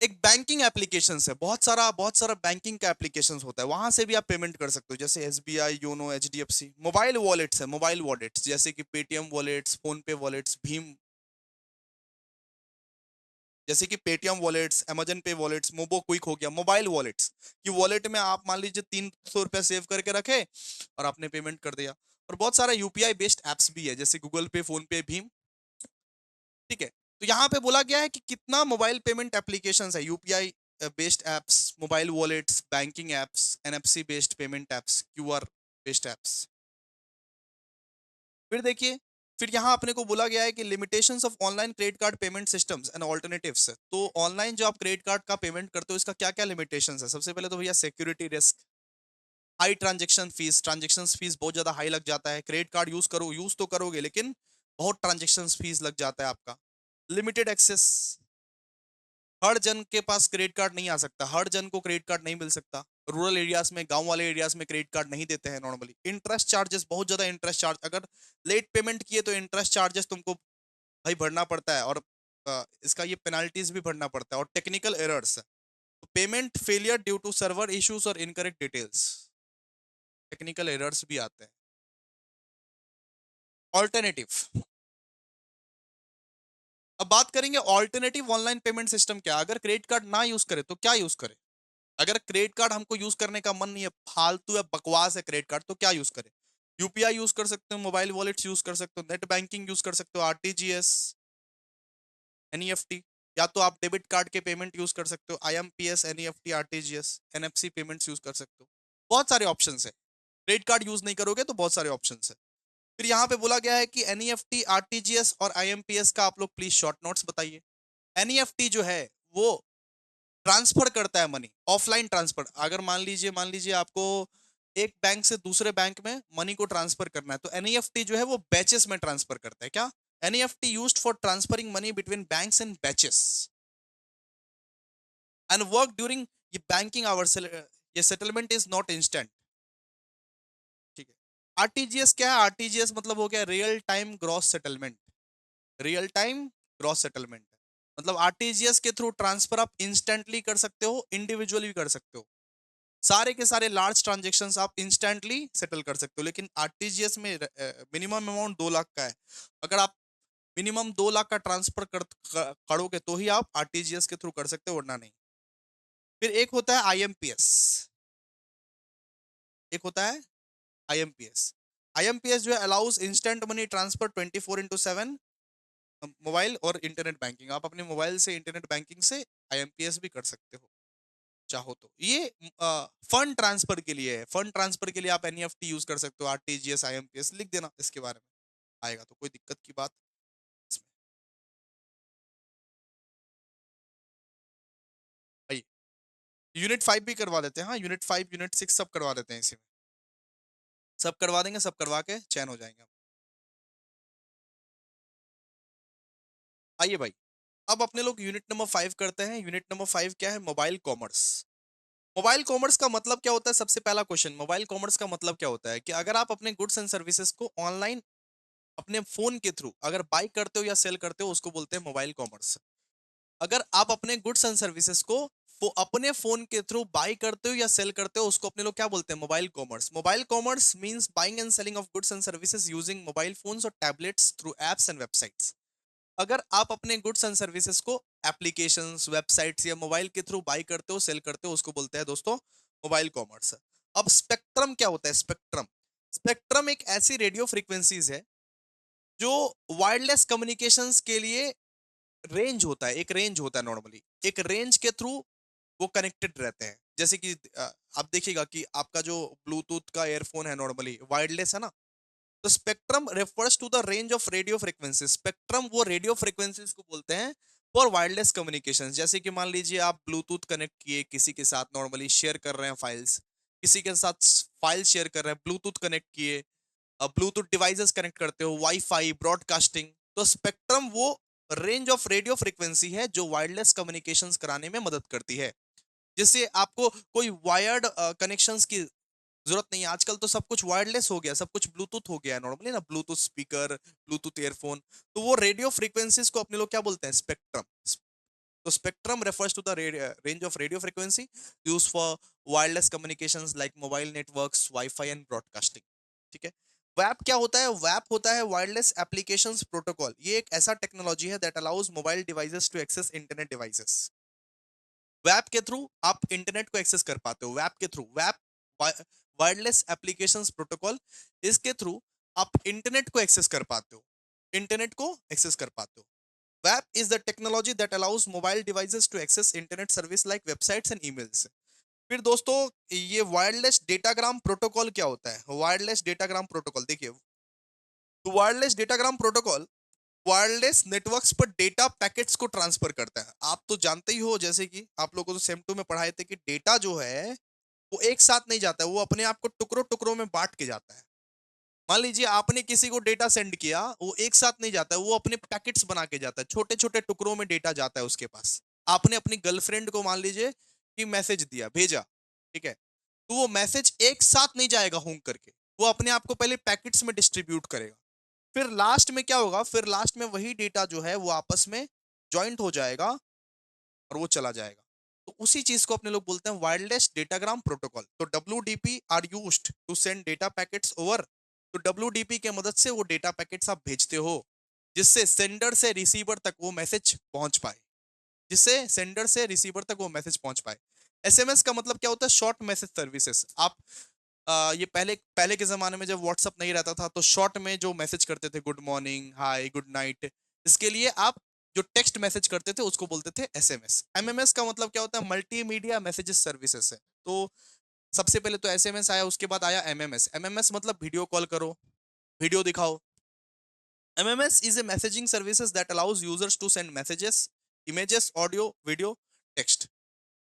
A: एक बैंकिंग एप्लीकेशन है, बहुत सारा बैंकिंग का एप्लीकेशन होता है, वहां से भी आप पेमेंट कर सकते हो, जैसे SBI, YONO, HDFC. Mobile wallets है, मोबाइल वॉलेट्स जैसे कि पेटीएम वॉलेट्स, फोन पे वॉलेट्स, भीम, जैसे कि पेटीएम वॉलेट्स, अमेजन पे वॉलेट्स, मोबो क्विक हो गया मोबाइल वॉलेट्स। कि वॉलेट में आप मान लीजिए 300 रुपया सेव करके रखे और आपने पेमेंट कर दिया। और बहुत सारा यूपीआई बेस्ड एप्स भी है, जैसे गूगल पे, फोन पे, भीम, ठीक है। तो यहाँ पे बोला गया है कि कितना मोबाइल पेमेंट एप्लीकेशंस है, UPI based apps, mobile wallets, banking apps, NFC based payment apps, QR based apps. फिर देखिए, फिर यहाँ अपने को बोला गया है कि limitations of online credit card payment systems and alternatives. तो ऑनलाइन जो आप क्रेडिट कार्ड का पेमेंट करते हो इसका क्या क्या लिमिटेशंस है? सबसे पहले तो भैया security risk, high transaction fees बहुत ज्यादा हाई लग जाता है। क्रेडिट कार्ड यूज तो करोगे लेकिन बहुत ट्रांजेक्शन फीस लग जाता है आपका। लिमिटेड एक्सेस, हर जन के पास क्रेडिट कार्ड नहीं आ सकता, हर जन को क्रेडिट कार्ड नहीं मिल सकता। रूरल एरियाज में, गांव वाले एरियाज में क्रेडिट कार्ड नहीं देते हैं नॉर्मली। इंटरेस्ट चार्जेस, बहुत ज्यादा इंटरेस्ट चार्ज, अगर लेट पेमेंट किए तो इंटरेस्ट चार्जेस तुमको भाई भरना पड़ता है, और इसका ये पेनाल्टीज भी भरना पड़ता है। और technical errors, payment failure due to server issues और इनकरेक्ट डिटेल्स, टेक्निकल एरर्स भी आते हैं। ऑल्टरनेटिव, अब बात करेंगे ऑल्टरनेटिव ऑनलाइन पेमेंट सिस्टम क्या। अगर क्रेडिट कार्ड ना यूज करे तो क्या यूज करे? अगर क्रेडिट कार्ड हमको यूज करने का मन नहीं है, फालतू या बकवास है क्रेडिट कार्ड, तो क्या यूज करें? यूपीआई यूज कर सकते हो, मोबाइल वॉलेट्स यूज कर सकते हो, नेट बैंकिंग यूज कर सकते हो, आरटीजीएस, एनईएफटी, या तो आप डेबिट कार्ड के पेमेंट यूज कर सकते हो, IMPS, NEFT, RTGS, NFC payments use कर सकते हो। बहुत सारे ऑप्शंस है, क्रेडिट कार्ड यूज नहीं करोगे तो बहुत सारे ऑप्शंस है। फिर यहाँ पे बोला गया है कि एनईएफटी, आरटीजीएस और आईएमपीएस का आप लोग प्लीज शॉर्ट नोट्स बताइए। एनईएफटी जो है वो ट्रांसफर करता है मनी, ऑफलाइन ट्रांसफर। अगर मान लीजिए आपको एक बैंक से दूसरे बैंक में मनी को ट्रांसफर करना है, तो एनईएफटी जो है वो बैचेस में ट्रांसफर करता है। क्या? NEFT used for transferring money between banks in batches and work during ये बैंकिंग आवर्स। ये सेटलमेंट इज नॉट इंस्टेंट, ठीक है। आरटीजीएस क्या है? आरटीजीएस मतलब हो गया real time gross settlement, real time gross settlement. मतलब आरटीजीएस के थ्रू ट्रांसफर आप इंस्टेंटली कर सकते हो, इंडिविजुअली भी कर सकते हो। सारे के सारे लार्ज ट्रांजेक्शन्स आप इंस्टेंटली सेटल कर सकते हो, लेकिन आरटीजीएस में मिनिमम अमाउंट 2 लाख का है। अगर आप मिनिमम 2 लाख का ट्रांसफर करोगे तो ही आप आरटीजीएस के थ्रू कर सकते हो, वरना नहीं। फिर एक होता है आईएमपीएस, एक होता है आईएमपीएस। आईएमपीएस जो है allows instant money transfer 24/7, mobile और इंटरनेट बैंकिंग। आप अपने मोबाइल से इंटरनेट बैंकिंग से आईएमपीएस भी कर सकते हो चाहो तो। ये फंड ट्रांसफर के लिए है, फंड ट्रांसफर के लिए आप एनईएफटी यूज कर सकते हो, आरटीजीएस, आईएमपीएस लिख देना इसके बारे में, आएगा तो कोई दिक्कत की बात इसमें भाई। यूनिट 5 भी करवा देते हैं, हाँ यूनिट 5 यूनिट 6 सब करवा देते हैं इसी में, सब करवा देंगे, सब करवा के चैन हो जाएंगे हम। आइए भाई, अब अपने लोग यूनिट नंबर 5 करते हैं। यूनिट नंबर 5 क्या है? Mobile commerce. मोबाइल कॉमर्स का मतलब क्या होता है? सबसे पहला क्वेश्चन, मोबाइल कॉमर्स का मतलब क्या होता है कि अगर आप अपने गुड्स एंड सर्विसेज को ऑनलाइन अपने फोन के थ्रू अगर बाई करते हो या सेल करते हो, उसको बोलते हैं मोबाइल कॉमर्स। अगर आप अपने गुड्स एंड सर्विसेज को अपने फोन के थ्रू बाई करते हो या सेल करते हो, उसको अपने लोग क्या बोलते हैं? Mobile commerce. Mobile commerce means buying and selling of goods and services using mobile phones और tablets through apps and websites. अगर आप अपने गुड्स एंड सर्विसेज को एप्लीकेशंस, वेबसाइट्स या मोबाइल के थ्रू बाई करते हो, सेल करते हो, उसको बोलते हैं दोस्तों मोबाइल कॉमर्स। अब स्पेक्ट्रम क्या होता है? स्पेक्ट्रम, स्पेक्ट्रम एक ऐसी रेडियो फ्रीक्वेंसीज है जो वायरलेस कम्युनिकेशंस के लिए रेंज होता है, एक रेंज होता है नॉर्मली, एक रेंज के थ्रू वो कनेक्टेड रहते हैं। जैसे कि आप देखिएगा कि आपका जो ब्लूटूथ का एयरफोन है नॉर्मली वायरलेस है ना, तो spectrum refers to the range of radio frequency. Spectrum वो रेडियो फ्रीक्वेंसीज को बोलते हैं फॉर वायरलेस कम्युनिकेशन। जैसे कि मान लीजिए आप ब्लूटूथ कनेक्ट किए किसी के साथ, नॉर्मली शेयर कर रहे हैं फाइल्स, किसी के साथ फाइल शेयर कर रहे हैं, ब्लूटूथ कनेक्ट किए, ब्लूटूथ डिवाइसेस कनेक्ट करते हो, वाईफाई, ब्रॉडकास्टिंग। तो स्पेक्ट्रम वो रेंज ऑफ रेडियो फ्रीक्वेंसी है जो वायरलेस कम्युनिकेशंस कराने में मदद करती है, जिससे आपको कोई वायर्ड कनेक्शंस की जरूरत नहीं है। आजकल तो सब कुछ वायरलेस हो गया, सब कुछ ब्लूटूथ हो गया है नॉर्मली ना, ब्लूटूथ स्पीकर, ब्लूटूथ ईयरफोन। तो वो रेडियो फ्रीक्वेंसीज को अपने लोग क्या बोलते हैं? स्पेक्ट्रम। तो spectrum refers to the range of radio frequency used for wireless communications like mobile networks, Wi-Fi and broadcasting। ठीक है। वैप क्या होता है? वैप होता है वायरलेस एप्लीकेशंस प्रोटोकॉल। ये एक ऐसा टेक्नोलॉजी है that allows mobile devices to access internet devices. वैप के थ्रू आप इंटरनेट को एक्सेस कर पाते हो, वैप के थ्रू। वैप वायरलेस एप्लीकेशंस प्रोटोकॉल, इसके थ्रू आप इंटरनेट को एक्सेस कर पाते हो, इंटरनेट को एक्सेस कर पाते हो। Web is the technology that allows mobile devices to access internet service like websites and emails. फिर दोस्तों, ये वायरलेस डेटाग्राम प्रोटोकॉल क्या होता है? वायरलेस डेटाग्राम प्रोटोकॉल देखिए, wireless datagram protocol wireless networks पर डेटा पैकेट्स को ट्रांसफर करता है। आप तो जानते ही हो, जैसे कि आप लोगों को तो सेम टू में पढ़ाए थे कि डेटा जो है वो एक साथ नहीं जाता है, वो अपने आप को टुकड़ों टुकड़ों में बांट के जाता है। मान लीजिए आपने किसी को डेटा सेंड किया, वो एक साथ नहीं जाता है, वो अपने पैकेट्स बना के जाता है, छोटे छोटे टुकड़ों में डेटा जाता है उसके पास। आपने अपनी गर्लफ्रेंड को मान लीजिए कि मैसेज दिया, भेजा, ठीक है, तो वो मैसेज एक साथ नहीं जाएगा होंग करके, वो अपने आप को पहले पैकेट्स में डिस्ट्रीब्यूट करेगा। फिर लास्ट में क्या होगा? फिर लास्ट में वही डेटा जो है वो आपस में ज्वाइंट हो जाएगा और वो चला जाएगा। तो उसी चीज को अपने लोग बोलते हैं वायरलेस डेटाग्राम प्रोटोकॉल। तो WDP are used to send data packets over. तो डब्ल्यूडीपी के मदद से वो डेटा पैकेट्स आप भेजते हो, जिससे सेंडर से रिसीवर तक वो मैसेज पहुंच पाए, जिससे सेंडर से रिसीवर तक वो मैसेज पहुंच पाए। एसएमएस का मतलब क्या होता है? Short message services. आप ये पहले पहले के ज़माने में जब व्हाट्सअप नहीं रहता था तो शॉर्ट में जो मैसेज करते थे, गुड मॉर्निंग, हाय, गुड नाइट, इसके लिए आप जो टेक्स्ट मैसेज करते थे उसको बोलते थे एसएमएस। एमएमएस का मतलब क्या होता है? मल्टीमीडिया मैसेजेस सर्विसेज है। तो सबसे पहले तो एसएमएस आया, उसके बाद आया एमएमएस। एमएमएस मतलब वीडियो कॉल करो, वीडियो दिखाओ। MMS is a messaging services that allows users to send messages, images, audio, video, text.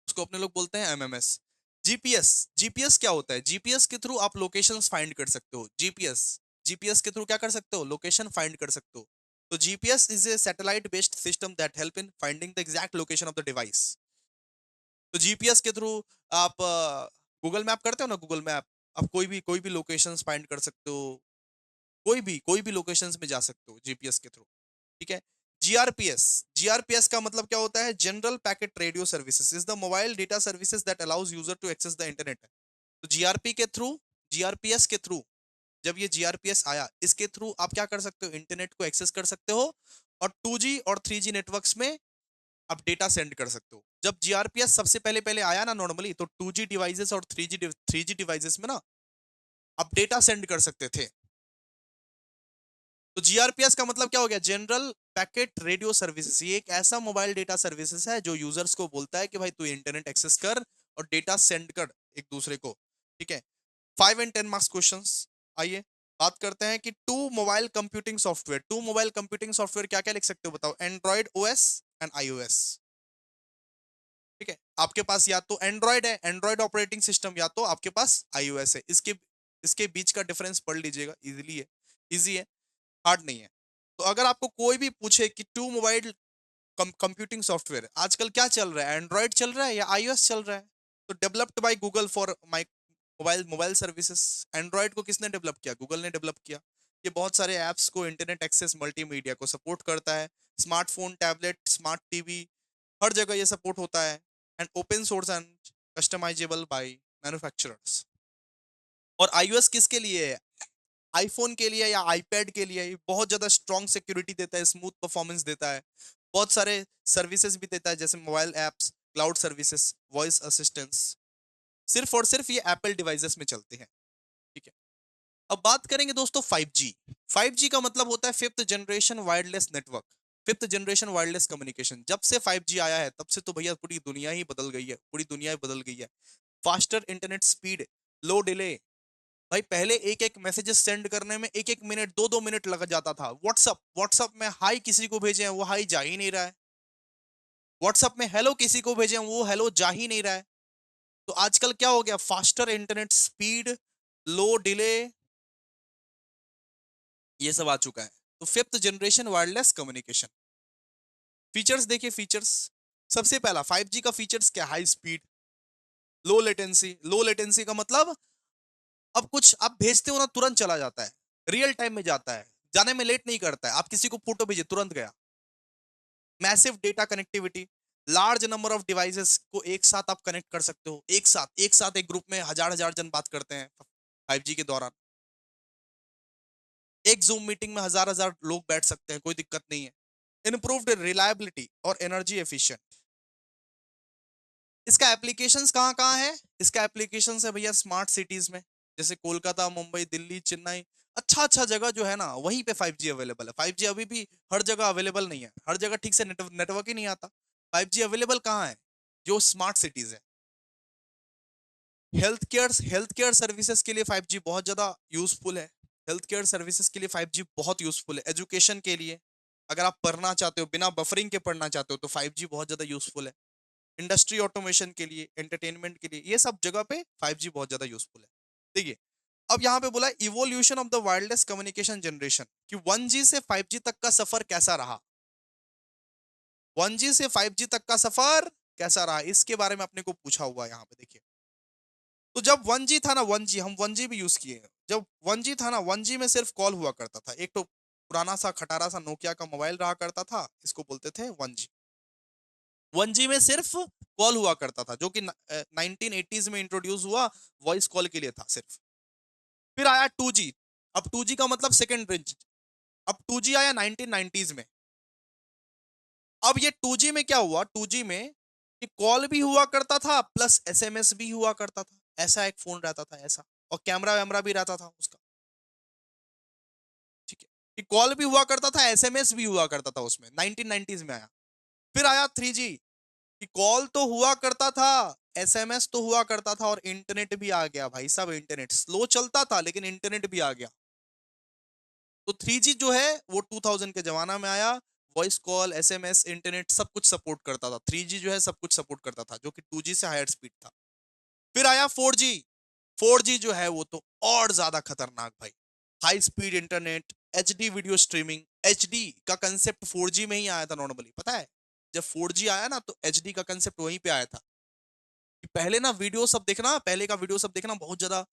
A: उसको अपने लोग बोलते हैं एमएमएस। जीपीएस, जीपीएस क्या होता है? जीपीएस के थ्रू आप लोकेशंस फाइंड कर सकते हो। जीपीएस, जीपीएस के थ्रू क्या कर सकते हो? लोकेशन फाइंड कर सकते हो। तो GPS is a satellite based system that help in finding the exact location of the device. तो जीपीएस के थ्रू आप गूगल मैप करते हो ना, गूगल मैप, आप कोई भी लोकेशंस फाइंड कर सकते हो, कोई भी लोकेशंस में जा सकते हो जीपीएस के थ्रू, ठीक है। जीआरपीएस, जीआरपीएस का मतलब क्या होता है? General packet radio services is the mobile data services that allows user to access the internet. तो जीआरपी के थ्रू, जीआरपीएस के थ्रू, जब ये जीआरपीएस आया, इसके थ्रू आप क्या कर सकते हो? इंटरनेट को एक्सेस कर सकते हो और 2G और 3G नेटवर्क्स में आप डेटा सेंड कर सकते हो। जब जीआरपीएस सबसे पहले पहले आया ना नॉर्मली, तो 2G डिवाइसेस और 3G डिवाइसेस में ना आप डेटा सेंड कर सकते थे। तो जीआरपीएस का मतलब क्या हो गया? General packet radio services. ये एक ऐसा मोबाइल डेटा सर्विसेज है जो यूजर्स को बोलता है कि भाई तू इंटरनेट एक्सेस कर और डेटा सेंड कर एक दूसरे को, ठीक है। 5 and 10 मार्क्स क्वेश्चन। आइए बात करते हैं कि टू मोबाइल कंप्यूटिंग सॉफ्टवेयर क्या क्या लिख सकते हो? बताओ। एंड्रॉइड ओएस एंड आईओएस, ठीक है। आपके पास या तो एंड्रॉइड है, एंड्रॉइड ऑपरेटिंग सिस्टम, या तो आपके पास आईओएस है। इसके इसके बीच का डिफरेंस पढ़ लीजिएगा, इजीली है, इजी है, हार्ड नहीं है। तो अगर आपको कोई भी पूछे कि टू मोबाइल कंप्यूटिंग सॉफ्टवेयर आजकल क्या चल रहा है, एंड्रॉइड चल रहा है या आईओएस चल रहा है? तो developed by Google for my mobile mobile services. Android को किसने डेवलप किया? गूगल ने डेवलप किया। ये बहुत सारे ऐप्स को, इंटरनेट एक्सेस, मल्टीमीडिया को सपोर्ट करता है। स्मार्टफोन, टैबलेट, स्मार्ट टीवी, हर जगह ये सपोर्ट होता है। And open source and customizable by manufacturers. और आईओएस किसके लिए है? आईफोन के लिए या आईपैड के लिए। बहुत ज्यादा स्ट्रॉन्ग सिक्योरिटी देता है, स्मूथ परफॉर्मेंस देता है, बहुत सारे सर्विसेज भी देता है, जैसे mobile apps, cloud services, voice assistance. सिर्फ और सिर्फ ये एप्पल डिवाइसेस में चलते हैं, ठीक है। अब बात करेंगे दोस्तों 5G। 5G का मतलब होता है fifth generation wireless network, fifth generation wireless communication. जब से 5G आया है तब से तो भैया पूरी दुनिया ही बदल गई है, पूरी दुनिया ही बदल गई है। फास्टर इंटरनेट स्पीड, लो डिले। भाई पहले एक एक मैसेजेस सेंड करने में एक एक मिनट, दो दो मिनट लग जाता था। व्हाट्सअप व्हाट्सअप में हाई किसी को भेजे हैं, वो हाई जा ही नहीं रहा है। व्हाट्सअप में हेलो किसी को भेजे हैं, वो हेलो जा ही नहीं रहा है। तो आजकल क्या हो गया? फास्टर इंटरनेट स्पीड, लो डिले, ये सब आ चुका है। तो fifth generation wireless communication. Features देखिए, फीचर्स सबसे पहला 5G का फीचर्स क्या? High speed, low latency. Low latency का मतलब अब कुछ आप भेजते हो ना, तुरंत चला जाता है, रियल टाइम में जाता है, जाने में लेट नहीं करता है। आप किसी को फोटो भेजे, तुरंत गया। Massive data connectivity, large number of devices को एक साथ आप कनेक्ट कर सकते हो। एक साथ एक ग्रुप में हजार हजार जन बात करते हैं 5G के दौरान। एक जूम मीटिंग में हजार हजार लोग बैठ सकते हैं, कोई दिक्कत नहीं है। इम्प्रूव्ड रिलायबिलिटी और एनर्जी एफिशिएंट। इसका एप्लीकेशंस कहाँ कहाँ है? इसका एप्लीकेशंस है भैया स्मार्ट सिटीज में, जैसे कोलकाता, मुंबई, दिल्ली, चेन्नई, अच्छा-अच्छा जगह जो है ना, वहीं पे 5G अवेलेबल है। 5G अभी भी हर जगह अवेलेबल नहीं है। हर जगह ठीक से नेटवर्क ही नहीं आता। 5G अवेलेबल कहाँ है? जो स्मार्ट सिटीज़ है। हेल्थ केयर सर्विसेज के लिए 5G बहुत ज़्यादा यूज़फुल है। हेल्थ केयर सर्विसेज के लिए 5G बहुत यूज़फुल है। एजुकेशन के लिए, अगर आप पढ़ना चाहते हो, बिना बफरिंग के पढ़ना चाहते हो, तो 5G बहुत ज़्यादा यूज़फुल है। इंडस्ट्री ऑटोमेशन के लिए, एंटरटेनमेंट के लिए, ये सब जगह पे 5G बहुत ज़्यादा यूज़फुल है। देखिए, अब यहाँ पे बोला evolution of the wireless communication generation कि 1G से 5G तक का सफर कैसा रहा। 1G से 5G तक का सफर कैसा रहा, इसके बारे में अपने को पूछा हुआ है यहाँ पे। देखिए, तो जब 1G था ना, 1G हम 1G भी यूज किए हैं। जब 1G था ना, 1G में सिर्फ कॉल हुआ करता था। एक तो पुराना सा खटारा सा नोकिया का मोबाइल रहा करता था, इसको बोलते थे 1G। 1G में सिर्फ कॉल हुआ करता था, जो कि 1980s में इंट्रोड्यूस हुआ, वॉइस कॉल के लिए था सिर्फ। फिर आया 2G। अब 2G का मतलब सेकेंड रेंज। अब 2G आया 1990s में। अब ये 2G में क्या हुआ, 2G में कि कॉल भी हुआ करता था प्लस एसएमएस भी हुआ करता था। ऐसा एक फोन रहता था, ऐसा। और कैमरा वैमरा भी रहता था उसका। ठीक है, कि कॉल भी हुआ करता था, एसएमएस भी हुआ करता था उसमें। 1990s में आया। फिर आया 3G कि कॉल तो हुआ करता था, एसएमएस तो हुआ करता था, और इंटरनेट भी आ गया भाई साहब। इंटरनेट स्लो चलता था लेकिन इंटरनेट भी आ गया। तो 3G जो है वो 2000 के जमाना में आया। वॉइस कॉल, एसएमएस, इंटरनेट सब कुछ सपोर्ट करता था। 3G जो है सब कुछ सपोर्ट करता था, जो कि 2G से हायर स्पीड था। फिर आया 4G। 4G जो है वो तो और ज्यादा खतरनाक भाई। High speed internet, HD video streaming. HD का कंसेप्ट 4G में ही आया था नॉर्मली, पता है? जब 4G आया ना, तो एचडी का कंसेप्ट वहीं पे आया था। कि पहले ना वीडियो सब देखना, पहले का वीडियो सब देखना बहुत ज्यादा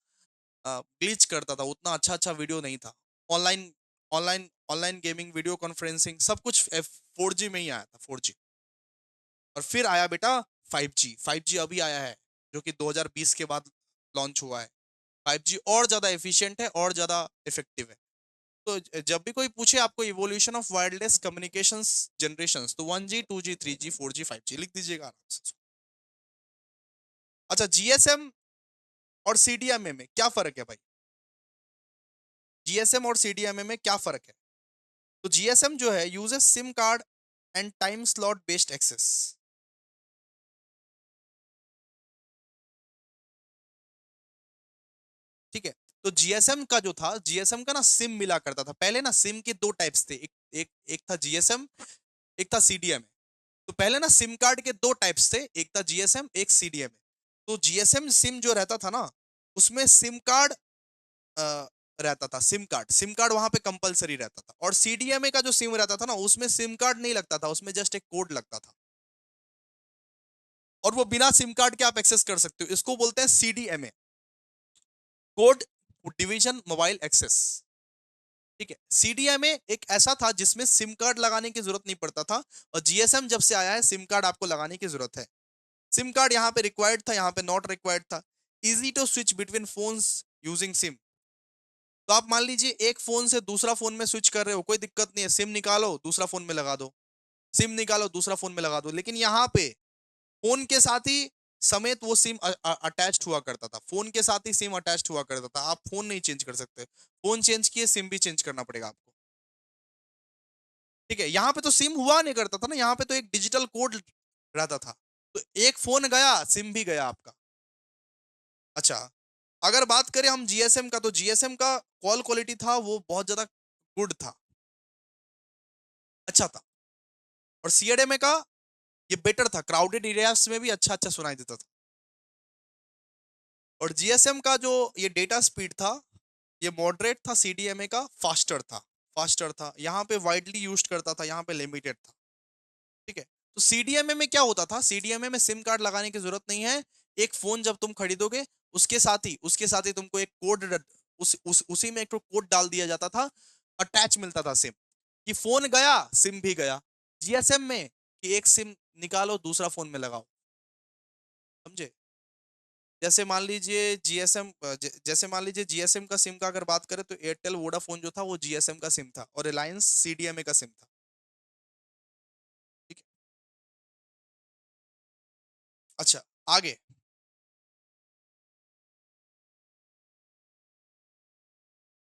A: ग्लिच करता था। उतना अच्छा अच्छा वीडियो नहीं था। Online online gaming, video conferencing, सब कुछ 4G में ही आया था। 4G। और फिर आया बेटा 5G। 5G अभी आया है, जो कि 2020 के बाद लॉन्च हुआ है। 5G और ज्यादा एफिशिएंट है और ज्यादा इफेक्टिव है। तो जब भी कोई पूछे आपको evolution of wireless communications generations, तो 1G, 2G, 3G, 4G, 5G लिख दीजिएगा आराम से। अच्छा, जीएसएम और सीडीएमए में क्या फर्क है भाई? जीएसएम और सीडीएमए में क्या फर्क है? तो जीएसएम जो है uses SIM card and time slot based access. ठीक है, तो जीएसएम का जो था, जीएसएम का ना सिम मिला करता था पहले ना। सिम के दो टाइप्स थे, एक एक एक था जीएसएम, एक था सीडीएम। तो पहले ना सिम कार्ड के दो टाइप्स थे, एक था जीएसएम, एक सीडीएम। तो जीएसएम सिम जो रहता था ना, उसमें सिम कार्ड रहता था। सिम कार्ड वहां पे कंपलसरी रहता था। और सीडीएमए का जो सिम रहता था ना, उसमें सिम कार्ड नहीं लगता था, उसमें जस्ट एक कोड लगता था। और वो बिना सिम कार्ड के आप एक्सेस कर सकते हो। इसको बोलते हैं CDMA, code division mobile access. ठीक है, सीडीएमए एक ऐसा था जिसमें सिम कार्ड लगाने की जरूरत नहीं पड़ता था। और जीएसएम जब से आया है, सिम कार्ड आपको लगाने की जरूरत है। सिम कार्ड यहाँ पे रिक्वायर्ड था, यहाँ पे नॉट रिक्वायर्ड था। Easy to switch between phones using SIM. तो आप मान लीजिए एक फोन से दूसरा फोन में स्विच कर रहे हो, कोई दिक्कत नहीं है। सिम निकालो, दूसरा फोन में लगा दो। सिम निकालो, दूसरा फोन में लगा दो। लेकिन यहाँ पे फोन के साथ ही समेत वो सिम अटैच्ड हुआ करता था। फोन के साथ ही सिम अटैच्ड हुआ करता था। आप फोन नहीं चेंज कर सकते। फोन चेंज किए, सिम भी चेंज करना पड़ेगा आपको। ठीक है, यहाँ पे तो सिम हुआ नहीं करता था ना, यहाँ पे तो एक डिजिटल कोड रहता था। तो एक फोन गया, सिम भी गया आपका। अच्छा, अगर बात करें हम जीएसएम का, तो जीएसएम का कॉल क्वालिटी था वो बहुत ज्यादा गुड था, अच्छा था। और सीएडएमए का ये बेटर था, क्राउडेड एरियाज में भी अच्छा अच्छा सुनाई देता था। और जीएसएम का जो ये डेटा स्पीड था, ये मॉडरेट था। सीडीएमए का फास्टर था। फास्टर था, यहाँ पे वाइडली यूज करता था, यहाँ पे लिमिटेड था। ठीक है, तो सीडीएमए में क्या होता था, सीडीएमए में सिम कार्ड लगाने की जरूरत नहीं है। एक फोन जब तुम खरीदोगे, उसके साथ ही तुमको एक कोड, उसी में एक कोड डाल दिया जाता था। अटैच मिलता था सिम, कि फोन गया, सिम भी गया। जीएसएम में कि एक सिम निकालो, दूसरा फोन में लगाओ। समझे? जैसे मान लीजिए जीएसएम, जैसे मान लीजिए जीएसएम का सिम का अगर बात करें, तो एयरटेल वोडाफोन जो था वो जीएसएम का सिम था, और रिलायंस सीडीएमए का सिम था। ठीक है, अच्छा, आगे।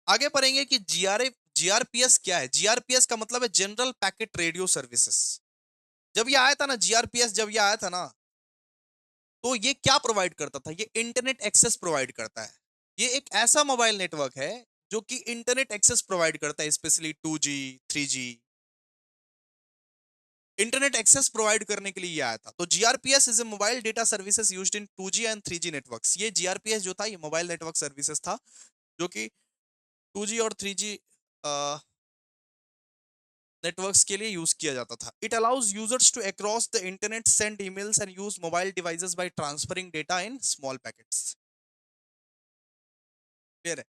A: आगे पढ़ेंगे कि जीआरपीएस क्या है। जीआरपीएस का मतलब है जनरल पैकेट रेडियो सर्विसेज। जब ये आया था ना, जीआरपीएस जब ये आया था ना, तो ये क्या प्रोवाइड करता था? ये इंटरनेट एक्सेस प्रोवाइड करता है। ये एक ऐसा मोबाइल नेटवर्क है जो कि इंटरनेट एक्सेस प्रोवाइड करता है, specially 2G, 3G, internet access provide करने के लिए ये आया था। तो GRPS is a mobile data services used in 2G and 3G networks. ये जीआरपीएस जो था, ये मोबाइल नेटवर्क सर्विसेज था जो कि 2G और 3G नेटवर्क्स के लिए यूज किया जाता था। It allows users to across the internet send emails and use mobile devices by transferring data in small packets. Clear है?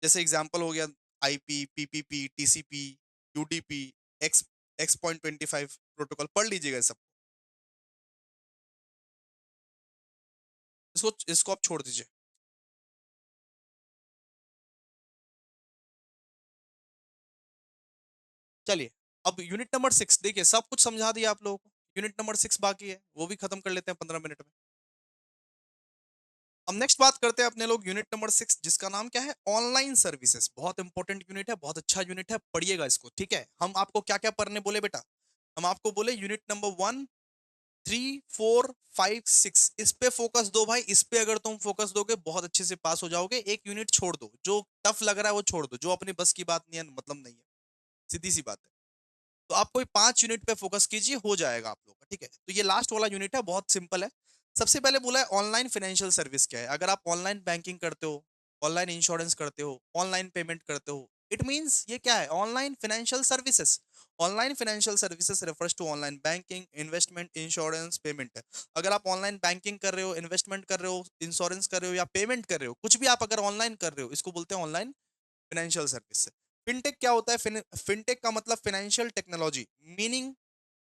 A: जैसे एग्जांपल हो गया IP, PPP, TCP, UDP, X X.25 protocol. पढ़ लीजिएगा सब। इसको इसको आप छोड़ दीजिए। चलिए, अब यूनिट नंबर 6 देखिए, सब कुछ समझा दिया आप लोगों को। यूनिट नंबर 6 बाकी है, वो भी खत्म कर लेते हैं 15 मिनट में। अब नेक्स्ट बात करते हैं अपने लोग यूनिट नंबर 6, जिसका नाम क्या है? Online services. बहुत इंपॉर्टेंट यूनिट है, बहुत अच्छा यूनिट है, पढ़िएगा इसको, ठीक है? हम आपको क्या क्या पढ़ने बोले बेटा? हम आपको बोले यूनिट नंबर 1, 3, 4, 5, 6, इस पे फोकस दो भाई। इस पे अगर तुम फोकस दोगे बहुत अच्छे से पास हो जाओगे। एक यूनिट छोड़ दो, जो टफ लग रहा है वो छोड़ दो, जो अपनी बस की बात नहीं है, मतलब नहीं है, सीधी सी बात है। तो आप कोई 5 यूनिट पे फोकस कीजिए, हो जाएगा आप लोग का, ठीक है? तो ये लास्ट वाला यूनिट है, बहुत सिंपल है। सबसे पहले बोला है ऑनलाइन फाइनेंशियल सर्विस क्या है। अगर आप ऑनलाइन बैंकिंग करते हो, ऑनलाइन इंश्योरेंस करते हो, ऑनलाइन पेमेंट करते हो, इट मींस ये क्या है? Online financial services. Online financial services refers to online banking, investment, insurance, payment. अगर आप ऑनलाइन बैंकिंग कर रहे हो, इन्वेस्टमेंट कर रहे हो, इंश्योरेंस कर रहे हो या पेमेंट कर रहे हो, कुछ भी आप अगर ऑनलाइन कर रहे हो, इसको बोलते हैं ऑनलाइन फाइनेंशियल सर्विस। फिनटेक क्या होता है? फिनटेक का मतलब financial technology, meaning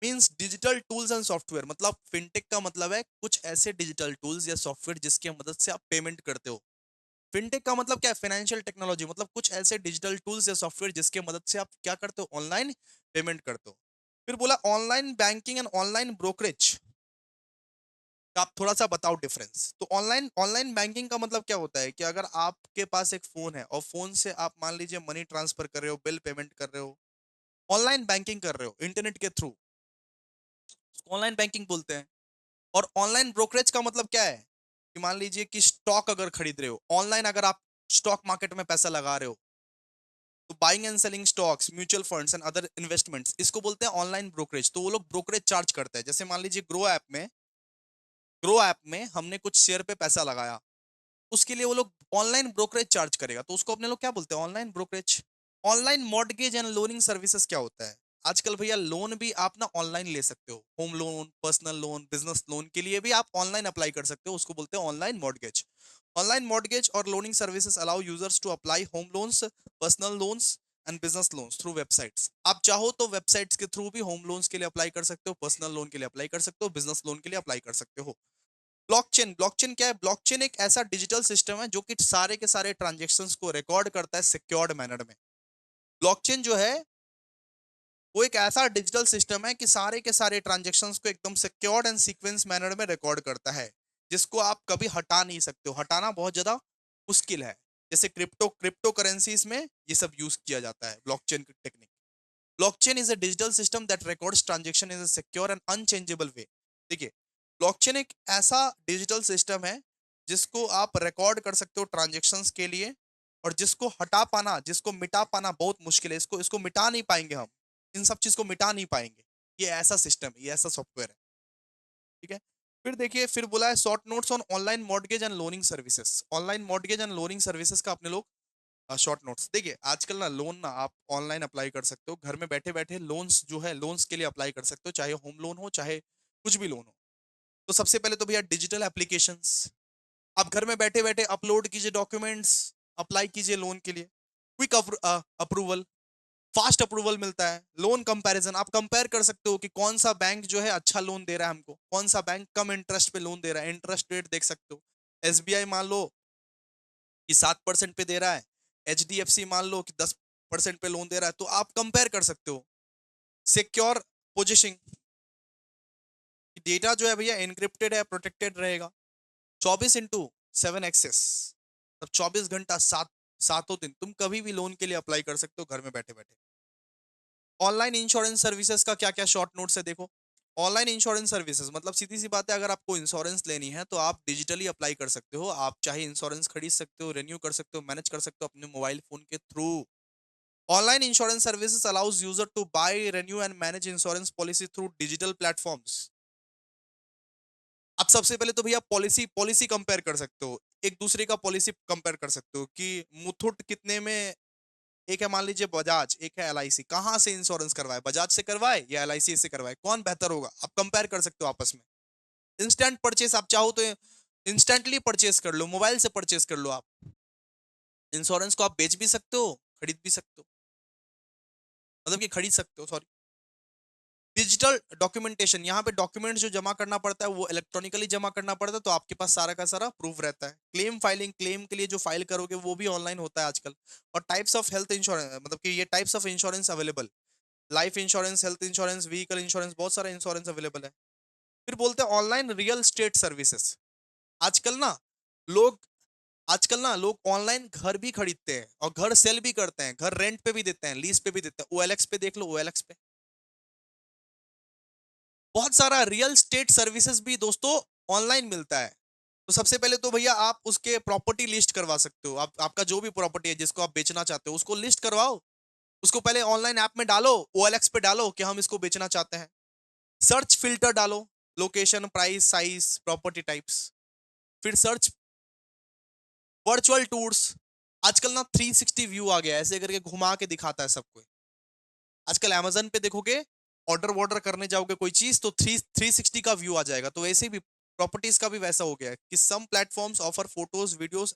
A: means digital tools and software. मतलब फिनटेक का मतलब है कुछ ऐसे डिजिटल टूल्स या सॉफ्टवेयर जिसकी मदद से आप पेमेंट करते हो। फिनटेक का मतलब क्या है? फाइनेंशियल टेक्नोलॉजी, मतलब कुछ ऐसे डिजिटल टूल्स या सॉफ्टवेयर जिसके मदद से आप क्या करते हो? ऑनलाइन पेमेंट करते हो। फिर बोला online banking and online brokerage. आप थोड़ा सा बताओ डिफरेंस। तो ऑनलाइन ऑनलाइन बैंकिंग का मतलब क्या होता है कि अगर आपके पास एक फोन है और फोन से आप मान लीजिए मनी ट्रांसफर कर रहे हो, बिल पेमेंट कर रहे हो, ऑनलाइन बैंकिंग कर रहे हो इंटरनेट के थ्रू, ऑनलाइन बैंकिंग बोलते हैं। और ऑनलाइन ब्रोकरेज का मतलब क्या है? कि मान लीजिए कि स्टॉक अगर खरीद रहे हो ऑनलाइन, अगर आप स्टॉक मार्केट में पैसा लगा रहे हो, तो buying and selling stocks, mutual funds and other investments, इसको बोलते हैं ऑनलाइन ब्रोकरेज। तो वो लोग ब्रोकरेज चार्ज करते हैं। जैसे मान लीजिए ग्रो ऐप में हमने कुछ शेयर पे पैसा लगाया, उसके लिए वो लोग ऑनलाइन ब्रोकरेज चार्ज करेगा, तो उसको अपने लोग क्या बोलते हैं? Online brokerage. Online mortgage and loaning services क्या होता है? आजकल भैया लोन भी आप ना ऑनलाइन ले सकते हो। Home loan, personal loan, business loan के लिए भी आप ऑनलाइन अप्लाई कर सकते हो, उसको बोलते हैं ऑनलाइन मॉर्टगेज। ऑनलाइन मॉर्टगेज और loaning services allow users to apply home loans, personal loans and business loans through websites. आप चाहो तो वेबसाइट्स के थ्रू भी होम लोन्स के लिए अप्लाई कर सकते हो, पर्सनल लोन के लिए अप्लाई कर सकते हो, बिजनेस लोन के लिए अप्लाई कर सकते हो। ब्लॉकचेन, ब्लॉकचेन क्या है? ब्लॉकचेन एक ऐसा डिजिटल सिस्टम है जो कि सारे के सारे ट्रांजैक्शंस को रिकॉर्ड करता है सिक्योर्ड मैनर में। ब्लॉकचेन जो है वो एक ऐसा डिजिटल सिस्टम है कि सारे के सारे ट्रांजैक्शंस को एकदम सिक्योर्ड एंड सीक्वेंस मैनर में रिकॉर्ड करता है, जिसको आप कभी हटा नहीं सकते हो। हटाना बहुत ज्यादा मुश्किल है। जैसे क्रिप्टो करेंसीज में ये सब यूज किया जाता है, blockchain technique. Blockchain is a digital system that records transaction in a secure and unchangeable way. देखिए, ब्लॉकचेन एक ऐसा डिजिटल सिस्टम है जिसको आप रिकॉर्ड कर सकते हो ट्रांजैक्शंस के लिए, और जिसको हटा पाना, जिसको मिटा पाना बहुत मुश्किल है। इसको इसको मिटा नहीं पाएंगे हम, इन सब चीज को मिटा नहीं पाएंगे। ये ऐसा सिस्टम है, ये ऐसा सॉफ्टवेयर है, ठीक है? फिर देखिए, फिर बोला है short notes on online mortgage and loaning services. Online mortgage and loaning services का अपने लोग शॉर्ट नोट्स। देखिए, आजकल ना लोन ना आप ऑनलाइन अप्लाई कर सकते हो, घर में बैठे बैठे लोन्स जो है, लोन्स के लिए अप्लाई कर सकते हो, चाहे होम लोन हो, चाहे कुछ भी लोन हो। तो सबसे पहले तो भैया डिजिटल एप्लीकेशंस, आप घर में बैठे बैठे अपलोड कीजिए डॉक्यूमेंट्स, अप्लाई कीजिए लोन के लिए। क्विक अप्रूवल, फास्ट अप्रूवल मिलता है। लोन कंपैरिजन, आप कंपेयर कर सकते हो कि कौन सा बैंक जो है अच्छा लोन दे रहा है हमको, कौन सा बैंक कम इंटरेस्ट पे लोन दे रहा है, इंटरेस्ट रेट देख सकते हो। एसबीआई मान लो कि 7% पे दे रहा है, एचडीएफसी मान लो कि 10% पे लोन दे रहा है, तो आप कंपेयर कर सकते हो। सिक्योर पोजिशिंग, डेटा जो है भैया एनक्रिप्टेड है, प्रोटेक्टेड रहेगा। 24/7 एक्सेस, तब 24 घंटा 7 सातों दिन तुम कभी भी लोन के लिए अप्लाई कर सकते हो घर में बैठे बैठे। ऑनलाइन इंश्योरेंस सर्विसेज का क्या क्या शॉर्ट नोट्स है देखो। ऑनलाइन इंश्योरेंस सर्विसेज मतलब सीधी सी बात है, अगर आपको इंश्योरेंस लेनी है तो आप डिजिटली अप्लाई कर सकते हो। आप चाहे इंश्योरेंस खरीद सकते हो, रिन्यू कर सकते हो, मैनेज कर सकते हो अपने मोबाइल फोन के थ्रू। Online insurance services allows user to buy, renew and manage insurance policy through digital platforms. आप सबसे पहले तो भैया पॉलिसी पॉलिसी कंपेयर कर सकते हो, एक दूसरे का पॉलिसी कंपेयर कर सकते हो कि मुथूट कितने में। एक है मान लीजिए बजाज, एक है एलआईसी, कहाँ से इंश्योरेंस करवाए, बजाज से करवाए या एलआईसी से करवाए, कौन बेहतर होगा, आप कंपेयर कर सकते हो आपस में। इंस्टेंट परचेस आप चाहो तो इंस्टेंटली परचेस कर लो, मोबाइल से परचेस कर लो आप। इंश्योरेंस को आप बेच भी सकते हो, खरीद भी सकते हो, मतलब कि खरीद सकते हो सॉरी। डिजिटल डॉक्यूमेंटेशन, यहाँ पे डॉक्यूमेंट जो जमा करना पड़ता है वो इलेक्ट्रॉनिकली जमा करना पड़ता है, तो आपके पास सारा का सारा प्रूफ रहता है। क्लेम फाइलिंग, क्लेम के लिए जो फाइल करोगे वो भी ऑनलाइन होता है आजकल। और टाइप्स ऑफ हेल्थ इंश्योरेंस, मतलब कि ये types of insurance available, life insurance, health insurance, vehicle insurance, बहुत सारा इंश्योरेंस अवेलेबल है। फिर बोलते हैं ऑनलाइन रियल स्टेट सर्विसेज। आजकल ना लोग आजकल ना लोग ऑनलाइन घर भी खरीदते हैं और घर सेल भी करते हैं, घर रेंट पे भी देते हैं, लीज पे भी देते हैं। ओएलएक्स पे देख लो, ओएलएक्स पे बहुत सारा रियल स्टेट सर्विसेज भी दोस्तों ऑनलाइन मिलता है। तो सबसे पहले तो भैया आप उसके प्रॉपर्टी लिस्ट करवा सकते हो। आप आपका जो भी प्रॉपर्टी है जिसको आप बेचना चाहते हो उसको लिस्ट करवाओ। उसको पहले ऑनलाइन ऐप में डालो, ओएलएक्स पे डालो कि हम इसको बेचना चाहते हैं। सर्च फिल्टर डालो, location, price, size, property types. फिर सर्च वर्चुअल टूर्स। आजकल ना 360 व्यू आ गया है, ऐसे करके घुमा के दिखाता है सबको। आजकल अमेजन पे देखोगे, ऑर्डर वॉर्डर करने जाओगे कोई चीज तो 360 का व्यू आ जाएगा। तो वैसे भी प्रॉपर्टीज का भी वैसा हो गया है कि some platforms offer photos, videos,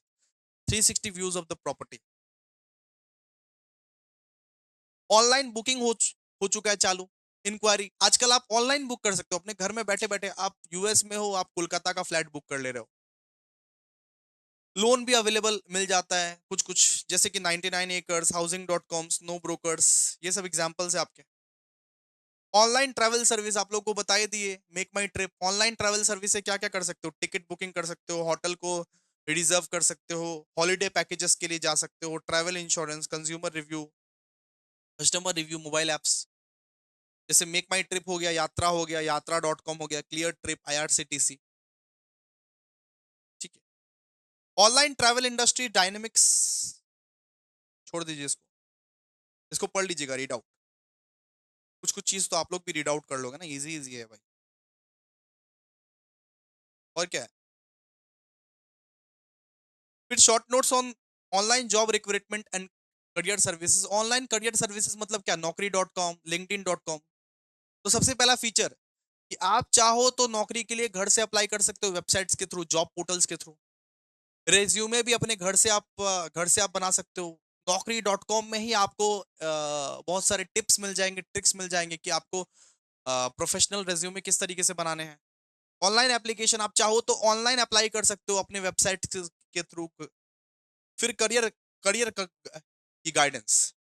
A: 360 views of the property. Online booking हो चुका है चालू। इंक्वायरी आजकल आप ऑनलाइन बुक कर सकते हो अपने घर में बैठे बैठे। आप यूएस में हो, आप कोलकाता का फ्लैट बुक कर ले रहे हो। लोन भी अवेलेबल मिल जाता है कुछ कुछ, जैसे कि 99 acres, housing dot com, snow brokers, ये सब एग्जांपल्स है आपके। ऑनलाइन ट्रैवल सर्विस आप लोग को बताए दिए, मेक माई ट्रिप। ऑनलाइन ट्रैवल सर्विस से क्या क्या कर सकते हो, टिकट बुकिंग कर सकते हो, होटल को रिजर्व कर सकते हो, हॉलीडे पैकेजेस के लिए जा सकते हो, travel insurance, consumer review, customer review, mobile apps जैसे मेक माई ट्रिप हो गया, यात्रा हो गया, यात्रा डॉट कॉम हो गया, क्लियर ट्रिप, आईआरसीटीसी। ठीक है। ऑनलाइन ट्रैवल इंडस्ट्री डायनेमिक्स, छोड़ दीजिए इसको, इसको पढ़ लीजिएगा, रीड आउट। कुछ कुछ चीज तो आप लोग भी रीड आउट कर लोगे ना, इजी इजी है भाई। और क्या है। फिर short notes on online job recruitment and career services. Online career services मतलब क्या, नौकरी dot com, LinkedIn dot com. तो सबसे पहला फीचर कि आप चाहो तो नौकरी के लिए घर से अप्लाई कर सकते हो, वेबसाइट्स के थ्रू, जॉब पोर्टल्स के थ्रू। रेज्यूमे भी अपने घर से आप बना सकते हो। नौकरी डॉट कॉम में ही आपको बहुत सारे टिप्स मिल जाएंगे, ट्रिक्स मिल जाएंगे कि आपको प्रोफेशनल रेज्यूमे किस तरीके से बनाने हैं। ऑनलाइन एप्लीकेशन आप चाहो तो ऑनलाइन अप्लाई कर सकते हो अपने वेबसाइट के थ्रू। फिर करियर करियर की guidance,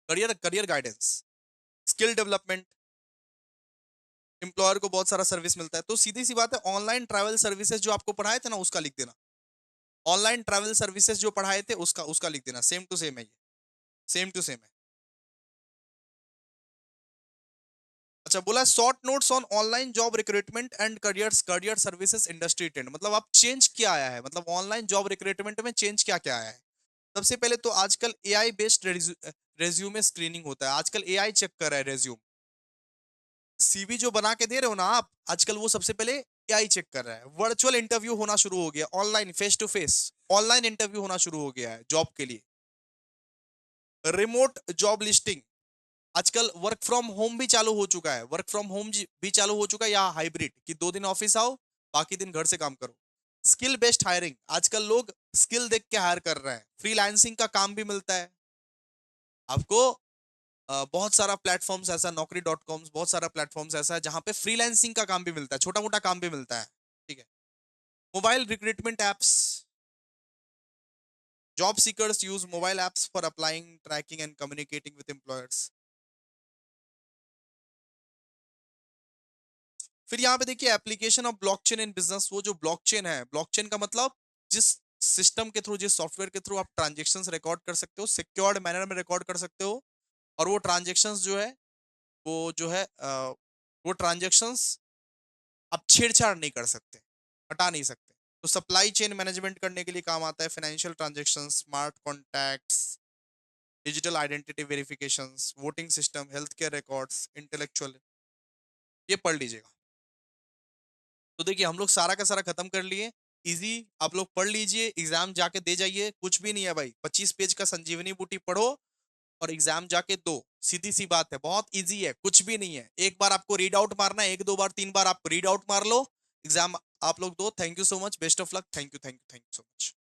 A: career career guidance, skill development, employer को बहुत सारा सर्विस मिलता है। तो सीधी सी बात है, ऑनलाइन ट्रैवल सर्विसेज जो आपको पढ़ाए थे ना उसका लिख देना। ऑनलाइन ट्रैवल सर्विसेज जो पढ़ाए थे उसका उसका लिख देना, सेम टू सेम है ये, सेम टू सेम है। अच्छा बोला short notes on online job recruitment and career services industry trend, मतलब अब चेंज क्या आया है, मतलब ऑनलाइन जॉब रिक्रूटमेंट में चेंज क्या क्या आया है। सबसे पहले तो आजकल एआई बेस्ड रेज्यूमे स्क्रीनिंग होता है। आजकल एआई चेक कर रहा है रेज्यूम। सीवी जो बना के दे रहे हो ना आप, आजकल वो सबसे पहले एआई चेक कर रहा है। वर्चुअल इंटरव्यू होना शुरू हो गया, online, face to face online interview होना शुरू हो गया है जॉब के लिए। रिमोट जॉब लिस्टिंग, आजकल वर्क फ्रॉम होम भी चालू हो चुका है, वर्क फ्रॉम होम भी चालू हो चुका है, या हाइब्रिड कि 2 दिन ऑफिस आओ, बाकी दिन घर से काम करो। स्किल बेस्ड हायरिंग, आजकल लोग स्किल देख के हायर कर रहे हैं। फ्रीलांसिंग का काम भी मिलता है आपको। बहुत सारा प्लेटफॉर्म्स ऐसा, नौकरी डॉट कॉम, बहुत सारा प्लेटफॉर्म्स ऐसा है जहां पे फ्रीलांसिंग का काम भी मिलता है, छोटा मोटा काम भी मिलता है। ठीक है। Mobile recruitment apps, job seekers use mobile apps for applying, tracking and communicating with employers. फिर यहाँ पे देखिए application of blockchain in business. वो जो ब्लॉकचेन है, ब्लॉकचेन का मतलब जिस सिस्टम के थ्रू, जिस सॉफ्टवेयर के थ्रू आप ट्रांजेक्शन्स रिकॉर्ड कर सकते हो, सिक्योर्ड मैनर में रिकॉर्ड कर सकते हो। और वो ट्रांजेक्शन्स जो है, वो जो है वो ट्रांजेक्शन्स आप छेड़छाड़ नहीं कर सकते, हटा नहीं सकते। तो सप्लाई चेन मैनेजमेंट करने के लिए काम आता है financial transactions, smart contacts, digital identity verifications, voting system, health care records, intellectual, ये पढ़ लीजिएगा। तो देखिए हम लोग सारा का सारा खत्म कर लिए। इजी, आप लोग पढ़ लीजिए, एग्जाम जाके दे जाइए, कुछ भी नहीं है भाई। 25 पेज का संजीवनी बूटी पढ़ो और एग्जाम जाके दो। सीधी सी बात है, बहुत इजी है, कुछ भी नहीं है। एक बार आपको रीड आउट मारना है, एक दो बार तीन बार आप रीड आउट मार लो, एग्जाम आप लोग दो। Thank you so much, best of luck, thank you, thank you, thank you so much.